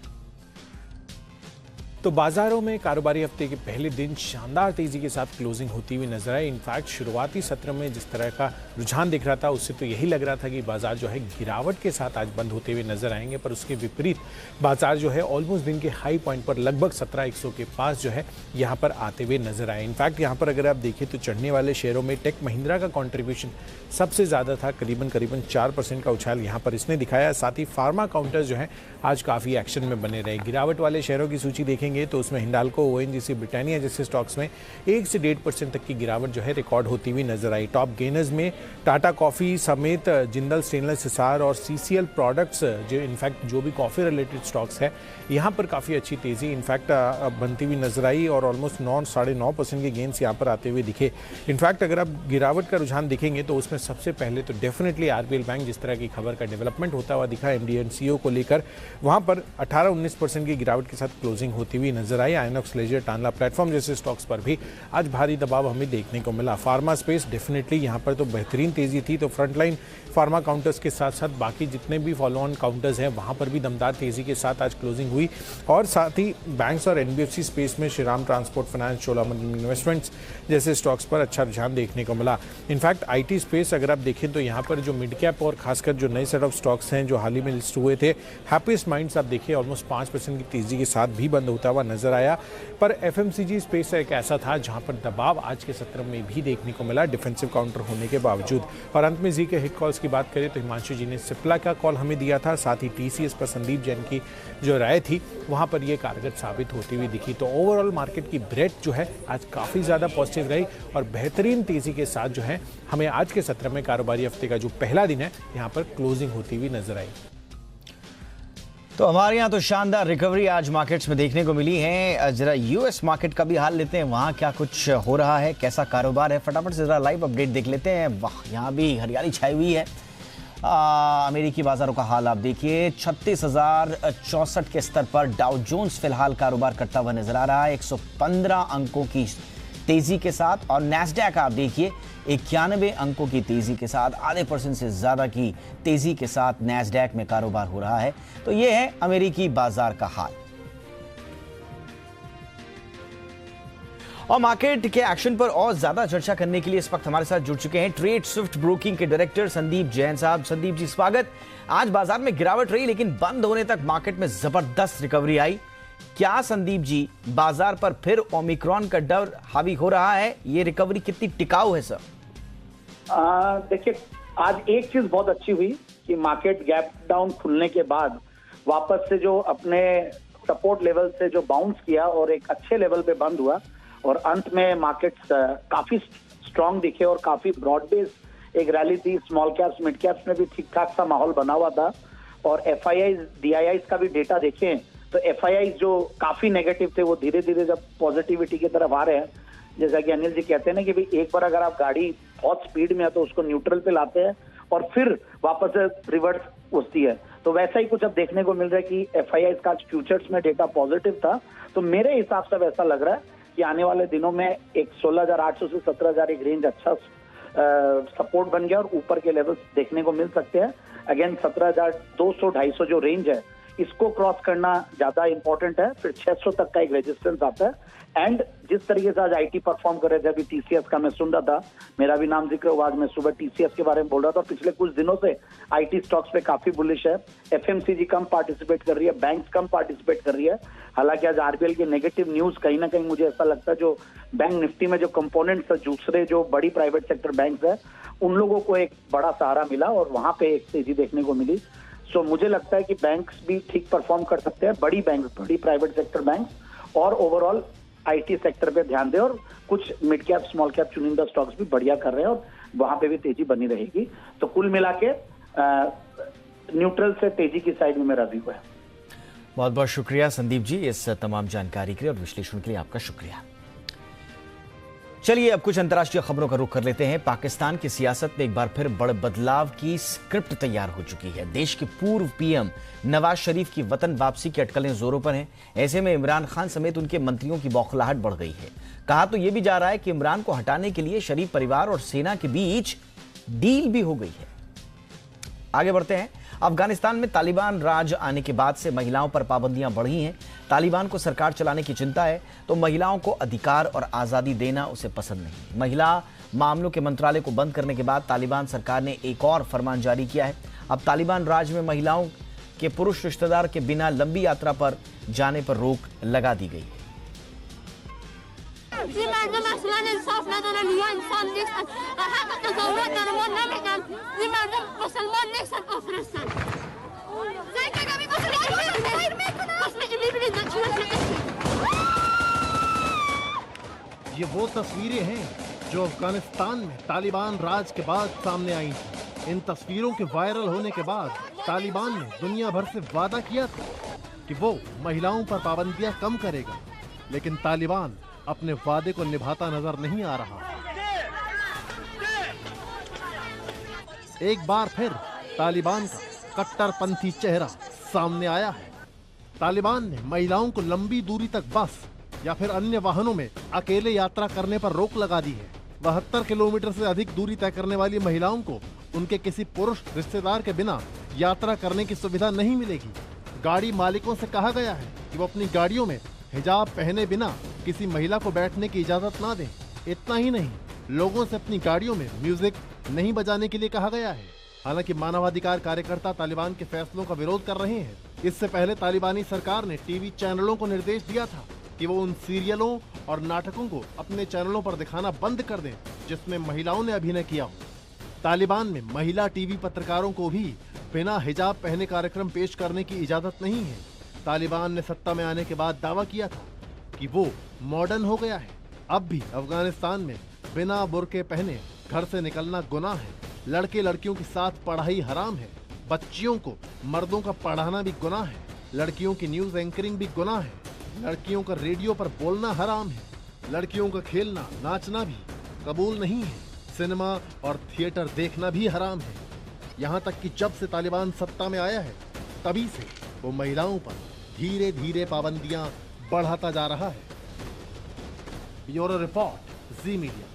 तो बाजारों में कारोबारी हफ्ते के पहले दिन शानदार तेजी के साथ क्लोजिंग होती हुई नजर आई। इनफैक्ट शुरुआती सत्र में जिस तरह का रुझान दिख रहा था उससे तो यही लग रहा था कि बाजार जो है गिरावट के साथ आज बंद होते हुए नजर आएंगे, पर उसके विपरीत बाजार जो है ऑलमोस्ट दिन के हाई पॉइंट पर लगभग 17,100 के पास जो है यहाँ पर आते हुए नजर आए। इनफैक्ट यहाँ पर अगर आप देखिए तो चढ़ने वाले शेयरों में टेक महिंद्रा का कॉन्ट्रीब्यूशन सबसे ज़्यादा था, करीबन 4% का उछाल यहाँ पर इसने दिखाया। साथ ही फार्मा काउंटर्स जो है आज काफ़ी एक्शन में बने रहे। गिरावट वाले शेयरों की सूची देखेंगे तो उसमें हिंडाल्को, ओएनजीसी, ब्रिटानिया जैसे स्टॉक्स में 1 से 1.5% तक की गिरावट जो है रिकॉर्ड होती हुई नजर आई। टॉप गेनर्स में टाटा कॉफ़ी समेत जिंदल स्टेनलेस हिसार और सीसीएल प्रोडक्ट्स, जो इनफैक्ट जो भी कॉफ़ी रिलेटेड स्टॉक्स है यहाँ पर काफ़ी अच्छी तेज़ी इनफैक्ट बनती हुई नजर आई और ऑलमोस्ट 9-9.5% के गेंस यहाँ पर आते हुए दिखे। इनफैक्ट अगर आप गिरावट का रुझान देखेंगे तो उसमें सबसे पहले तो डेफिनेटली आरबीएल बैंक, जिस तरह की खबर का डेवलपमेंट होता हुआ दिखा एमडी एंड सीईओ को लेकर, वहाँ पर 18-19% की गिरावट के साथ क्लोजिंग होती हुई नजर आई। आइनॉक्स लेजर, टांडला प्लेटफॉर्म जैसे स्टॉक्स पर भी आज भारी दबाव हमें देखने को मिला। फार्मा स्पेस डेफिनेटली यहाँ पर तो बेहतरीन तेजी थी, तो फ्रंटलाइन फार्मा काउंटर्स के साथ साथ बाकी जितने भी फॉलो ऑन काउंटर्स हैं वहाँ पर भी दमदार तेजी के साथ आज क्लोजिंग हुई। और साथ ही बैंक्स और एनबीएफसी स्पेस में Shriram transport finance, Cholamandalam investments जैसे स्टॉक्स पर अच्छा रुझान देखने को मिला। इनफैक्ट आईटी स्पेस अगर आप देखें तो यहाँ पर जो मिड कैप और खासकर जो नए सेट ऑफ स्टॉक्स हैं जो हाल ही में लिस्ट हुए थे, हैप्पीएस्ट माइंड्स आप देखिए ऑलमोस्ट 5% की तेजी के साथ भी बंद होता हुआ नजर आया। पर एफएमसीजी स्पेस एक ऐसा था जहां पर दबाव आज के सत्र में भी देखने को मिला, डिफेंसिव काउंटर होने के बावजूद। और अंत में जी के हिट कॉल्स की बात करें तो हिमांशु जी ने सिप्ला का कॉल हमें दिया था, साथ ही टीसीएस पर संदीप जैन की जो राय थी वहां पर यह कारगर साबित होती हुई दिखी। तो ओवरऑल मार्केट की ब्रेथ जो है आज काफ़ी ज़्यादा पॉजिटिव रही और बेहतरीन तेजी के साथ जो है हमें आज के सत्र में कारोबारी हफ्ते का जो पहला दिन है यहाँ पर क्लोजिंग होती हुई नजर आई। तो हमारे यहाँ तो शानदार रिकवरी आज मार्केट्स में देखने को मिली है। जरा यूएस मार्केट का भी हाल लेते हैं, वहाँ क्या कुछ हो रहा है, कैसा कारोबार है, फटाफट से जरा लाइव अपडेट देख लेते हैं। वाह, यहाँ भी हरियाली छाई हुई है। अमेरिकी बाजारों का हाल आप देखिए, 36,064 के स्तर पर डाउ जोन्स फिलहाल कारोबार करता हुआ नजर आ रहा है 115 अंकों की तेजी के साथ, और नैस्डैक आप देखिए 91 अंकों की तेजी के साथ, आधे % से ज्यादा की तेजी के साथ नैस्डैक में कारोबार हो रहा है। तो ये है अमेरिकी बाजार का हाल। और मार्केट के एक्शन पर और ज्यादा चर्चा करने के लिए इस वक्त हमारे साथ जुड़ चुके हैं ट्रेड स्विफ्ट ब्रोकिंग के डायरेक्टर संदीप जैन साहब। संदीप जी स्वागत। आज बाजार में गिरावट रही लेकिन बंद होने तक मार्केट में जबरदस्त रिकवरी आई। क्या संदीप जी बाजार पर फिर ओमिक्रॉन का डर हावी हो रहा है? ये रिकवरी कितनी टिकाऊ है सर? देखिए, आज एक चीज बहुत अच्छी हुई कि मार्केट गैप डाउन खुलने के बाद वापस से जो अपने सपोर्ट लेवल से जो बाउंस किया और एक अच्छे लेवल पे बंद हुआ और अंत में मार्केट काफी स्ट्रांग दिखे और काफी ब्रॉड बेस एक रैली थी। स्मॉल कैप्स, मिड कैप्स में भी ठीक ठाक सा माहौल बना हुआ था। और एफआईआई, डीआईआई का भी डेटा देखें तो एफआईआई जो काफी नेगेटिव थे वो धीरे धीरे जब पॉजिटिविटी की तरफ आ रहे हैं, जैसा कि अनिल जी कहते हैं ना कि भाई एक बार अगर आप गाड़ी बहुत स्पीड में है तो उसको न्यूट्रल पे लाते हैं और फिर वापस रिवर्स उठती है, तो वैसा ही कुछ अब देखने को मिल रहा है कि एफआईआई का फ्यूचर्स में डेटा पॉजिटिव था। तो मेरे हिसाब से वैसा लग रहा है कि आने वाले दिनों में एक 16,800 से 17,000 एक रेंज अच्छा सपोर्ट बन गया और ऊपर के लेवल्स देखने को मिल सकते हैं। अगेन 17,200-250 जो रेंज है इसको क्रॉस करना ज्यादा इंपॉर्टेंट है। फिर 600 तक का एक रेजिस्टेंस आता है। एंड जिस तरीके से आज आईटी परफॉर्म कर रहे थे, अभी टीसीएस का मैं सुन रहा था, मेरा भी नाम जिक्र हुआ, आज मैं सुबह टीसीएस के बारे में बोल रहा था। पिछले कुछ दिनों से आईटी स्टॉक्स पे काफी बुलिश है। एफएमसीजी कम पार्टिसिपेट कर रही है, बैंक्स कम पार्टिसिपेट कर रही है। हालांकि आज आरबीएल की नेगेटिव न्यूज कहीं ना कहीं मुझे ऐसा लगता है जो बैंक निफ्टी में जो कंपोनेंट्स है, दूसरे जो बड़ी प्राइवेट सेक्टर बैंक है, उन लोगों को एक बड़ा सहारा मिला और वहां पे एक तेजी देखने को मिली। सो मुझे लगता है कि बैंक्स भी ठीक परफॉर्म कर सकते हैं, बड़ी बैंक, बड़ी प्राइवेट सेक्टर बैंक, और ओवरऑल आईटी सेक्टर पे ध्यान दें। और कुछ मिड कैप, स्मॉल कैप चुनिंदा स्टॉक्स भी बढ़िया कर रहे हैं और वहां पे भी तेजी बनी रहेगी। तो कुल मिला के न्यूट्रल से तेजी की साइड में मेरा व्यू है। बहुत बहुत शुक्रिया संदीप जी इस तमाम जानकारी के लिए और विश्लेषण के लिए आपका शुक्रिया। चलिए अब कुछ अंतर्राष्ट्रीय खबरों का रुख कर लेते हैं। पाकिस्तान की सियासत में एक बार फिर बड़े बदलाव की स्क्रिप्ट तैयार हो चुकी है। देश के पूर्व पीएम नवाज शरीफ की वतन वापसी की अटकलें जोरों पर हैं। ऐसे में इमरान खान समेत उनके मंत्रियों की बौखलाहट बढ़ गई है। कहा तो यह भी जा रहा है कि इमरान को हटाने के लिए शरीफ परिवार और सेना के बीच डील भी हो गई है। आगे बढ़ते हैं। अफगानिस्तान में तालिबान राज आने के बाद से महिलाओं पर पाबंदियां बढ़ी हैं। तालिबान को सरकार चलाने की चिंता है तो महिलाओं को अधिकार और आज़ादी देना उसे पसंद नहीं। महिला मामलों के मंत्रालय को बंद करने के बाद तालिबान सरकार ने एक और फरमान जारी किया है। अब तालिबान राज में महिलाओं के पुरुष रिश्तेदार के बिना लंबी यात्रा पर जाने पर रोक लगा दी गई है। ये वो तस्वीरें हैं जो अफगानिस्तान में तालिबान राज के बाद सामने आई थी। इन तस्वीरों के वायरल होने के बाद तालिबान ने दुनिया भर से वादा किया था कि वो महिलाओं पर पाबंदियां कम करेगा, लेकिन तालिबान अपने वादे को निभाता नजर नहीं आ रहा। एक बार फिर तालिबान का कट्टरपंथी चेहरा सामने आया है। तालिबान ने महिलाओं को लंबी दूरी तक बस या फिर अन्य वाहनों में अकेले यात्रा करने पर रोक लगा दी है। 72 किलोमीटर से अधिक दूरी तय करने वाली महिलाओं को उनके किसी पुरुष रिश्तेदार के बिना यात्रा करने की सुविधा नहीं मिलेगी। गाड़ी मालिकों से कहा गया है कि वो अपनी गाड़ियों में हिजाब पहने बिना किसी महिला को बैठने की इजाजत ना दें। इतना ही नहीं, लोगों से अपनी गाड़ियों में म्यूजिक नहीं बजाने के लिए कहा गया है। हालांकि मानवाधिकार कार्यकर्ता तालिबान के फैसलों का विरोध कर रहे हैं। इससे पहले तालिबानी सरकार ने टीवी चैनलों को निर्देश दिया था कि वो उन सीरियलों और नाटकों को अपने चैनलों पर दिखाना बंद कर दें जिसमें महिलाओं ने अभिनय किया हो। तालिबान में महिला टीवी पत्रकारों को भी बिना हिजाब पहने कार्यक्रम पेश करने की इजाजत नहीं है। तालिबान ने सत्ता में आने के बाद दावा किया था कि वो मॉडर्न हो गया है। अब भी अफगानिस्तान में बिना बुर्के पहने घर से निकलना गुनाह है। लड़के लड़कियों के साथ पढ़ाई हराम है। बच्चियों को मर्दों का पढ़ाना भी गुनाह है। लड़कियों की न्यूज एंकरिंग भी गुनाह है। लड़कियों का रेडियो पर बोलना हराम है। लड़कियों का खेलना नाचना भी कबूल नहीं है। सिनेमा और थिएटर देखना भी हराम है। यहाँ तक कि जब से तालिबान सत्ता में आया है तभी से वो महिलाओं पर धीरे धीरे पाबंदियां बढ़ाता जा रहा है। ब्यूरो रिपोर्ट, जी मीडिया।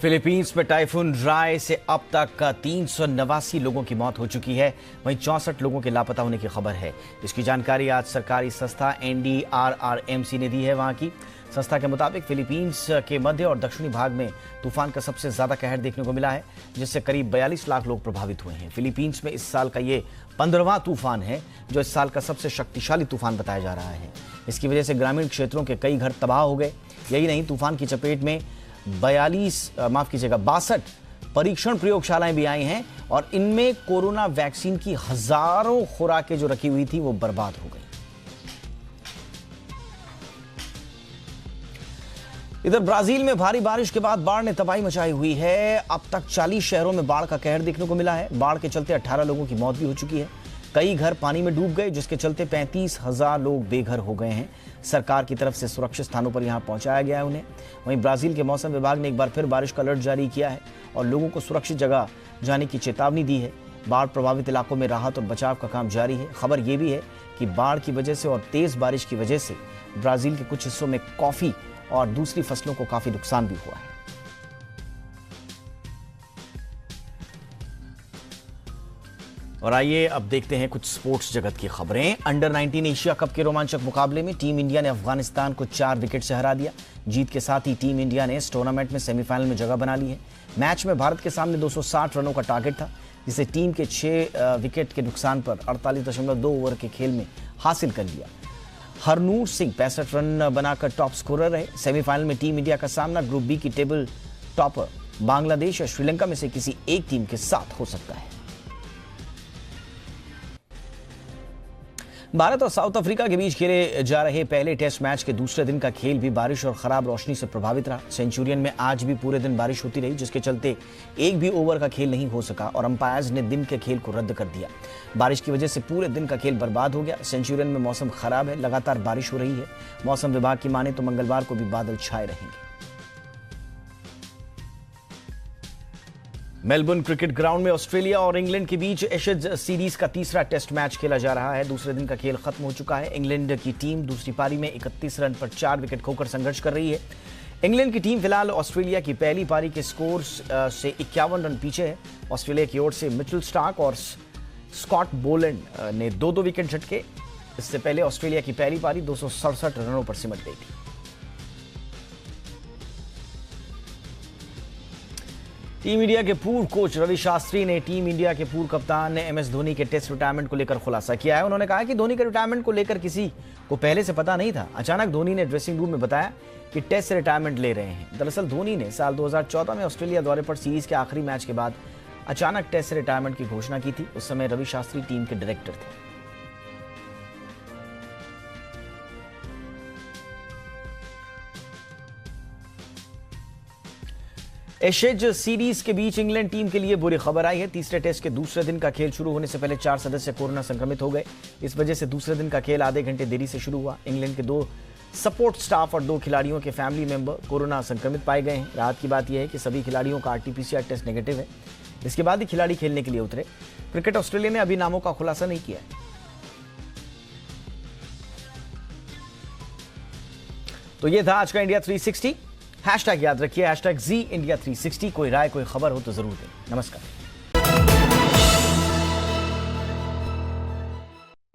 फिलीपींस में टाइफून राय से अब तक 389 लोगों की मौत हो चुकी है। वहीं 64 लोगों के लापता होने की खबर है। इसकी जानकारी आज सरकारी संस्था NDRRMC ने दी है। वहां की संस्था के मुताबिक फिलीपींस के मध्य और दक्षिणी भाग में तूफान का सबसे ज्यादा कहर देखने को मिला है, जिससे करीब 42 लाख लोग प्रभावित हुए हैं। फिलीपींस में इस साल का ये 15वां तूफान है जो इस साल का सबसे शक्तिशाली तूफान बताया जा रहा है। इसकी वजह से ग्रामीण क्षेत्रों के कई घर तबाह हो गए। यही नहीं, तूफान की चपेट में 62 परीक्षण प्रयोगशालाएं भी आई हैं और इनमें कोरोना वैक्सीन की हजारों खुराकें जो रखी हुई थी वो बर्बाद हो गई। इधर ब्राजील में भारी बारिश के बाद बाढ़ ने तबाही मचाई हुई है। अब तक 40 शहरों में बाढ़ का कहर देखने को मिला है। बाढ़ के चलते 18 लोगों की मौत भी हो चुकी है। कई घर पानी में डूब गए, जिसके चलते 35,000 लोग बेघर हो गए हैं। सरकार की तरफ से सुरक्षित स्थानों पर यहां पहुंचाया गया है उन्हें। वहीं ब्राजील के मौसम विभाग ने एक बार फिर बारिश का अलर्ट जारी किया है और लोगों को सुरक्षित जगह जाने की चेतावनी दी है। बाढ़ प्रभावित इलाकों में राहत और बचाव का काम जारी है। खबर यह भी है कि बाढ़ की वजह से और तेज बारिश की वजह से ब्राजील के कुछ हिस्सों में कॉफी और दूसरी फसलों को काफी नुकसान भी हुआ है। और आइए अब देखते हैं कुछ स्पोर्ट्स जगत की खबरें। अंडर 19 एशिया कप के रोमांचक मुकाबले में टीम इंडिया ने अफगानिस्तान को 4 विकेट से हरा दिया। जीत के साथ ही टीम इंडिया ने इस टूर्नामेंट में सेमीफाइनल में जगह बना ली है। मैच में भारत के सामने 260 रनों का टारगेट था, जिसे टीम के 6 विकेट के नुकसान पर 48.2 ओवर के खेल में हासिल कर लिया। हरनूर सिंह 65 रन बनाकर टॉप स्कोरर रहे। सेमीफाइनल में टीम इंडिया का सामना ग्रुप बी की टेबल टॉपर बांग्लादेश या श्रीलंका में से किसी एक टीम के साथ हो सकता है। भारत और साउथ अफ्रीका के बीच खेले जा रहे पहले टेस्ट मैच के दूसरे दिन का खेल भी बारिश और खराब रोशनी से प्रभावित रहा। सेंचुरियन में आज भी पूरे दिन बारिश होती रही, जिसके चलते एक भी ओवर का खेल नहीं हो सका और अंपायर्स ने दिन के खेल को रद्द कर दिया। बारिश की वजह से पूरे दिन का खेल बर्बाद हो गया। सेंचुरियन में मौसम खराब है, लगातार बारिश हो रही है। मौसम विभाग की माने तो मंगलवार को भी बादल छाए रहेंगे। मेलबर्न क्रिकेट ग्राउंड में ऑस्ट्रेलिया और इंग्लैंड के बीच एशेज सीरीज का तीसरा टेस्ट मैच खेला जा रहा है। दूसरे दिन का खेल खत्म हो चुका है। इंग्लैंड की टीम दूसरी पारी में 31 रन पर 4 विकेट खोकर संघर्ष कर रही है। इंग्लैंड की टीम फिलहाल ऑस्ट्रेलिया की पहली पारी के स्कोर से 51 रन पीछे है। ऑस्ट्रेलिया की ओर से मिचेल स्टार्क और स्कॉट बोलैंड ने 2-2 विकेट झटके। इससे पहले ऑस्ट्रेलिया की पहली पारी 267 रनों पर सिमट गई थी। टीम इंडिया के पूर्व कोच रवि शास्त्री ने टीम इंडिया के पूर्व कप्तान MS धोनी के टेस्ट रिटायरमेंट को लेकर खुलासा किया है। उन्होंने कहा कि धोनी के रिटायरमेंट को लेकर किसी को पहले से पता नहीं था। अचानक धोनी ने ड्रेसिंग रूम में बताया कि टेस्ट से रिटायरमेंट ले रहे हैं। दरअसल धोनी ने साल 2014 में ऑस्ट्रेलिया दौरे पर सीरीज के आखिरी मैच के बाद अचानक टेस्ट से रिटायरमेंट की घोषणा की थी। उस समय रवि शास्त्री टीम के डायरेक्टर थे। एशेज सीरीज के बीच इंग्लैंड टीम के लिए बुरी खबर आई है। तीसरे टेस्ट के दूसरे दिन का खेल शुरू होने से पहले 4 सदस्य कोरोना संक्रमित हो गए। इस वजह से दूसरे दिन का खेल आधे घंटे देरी से शुरू हुआ। इंग्लैंड के 2 सपोर्ट स्टाफ और 2 खिलाड़ियों के फैमिली मेंबर कोरोना संक्रमित पाए गए हैं। राहत की बात यह है कि सभी खिलाड़ियों का RT-PCR टेस्ट नेगेटिव है। इसके बाद ही खिलाड़ी खेलने के लिए उतरे। क्रिकेट ऑस्ट्रेलिया ने अभी नामों का खुलासा नहीं किया है। तो यह था आज का इंडिया 360। हैशटैग याद रखिए, #ZIndia360। कोई राय कोई खबर हो तो जरूर दें। नमस्कार।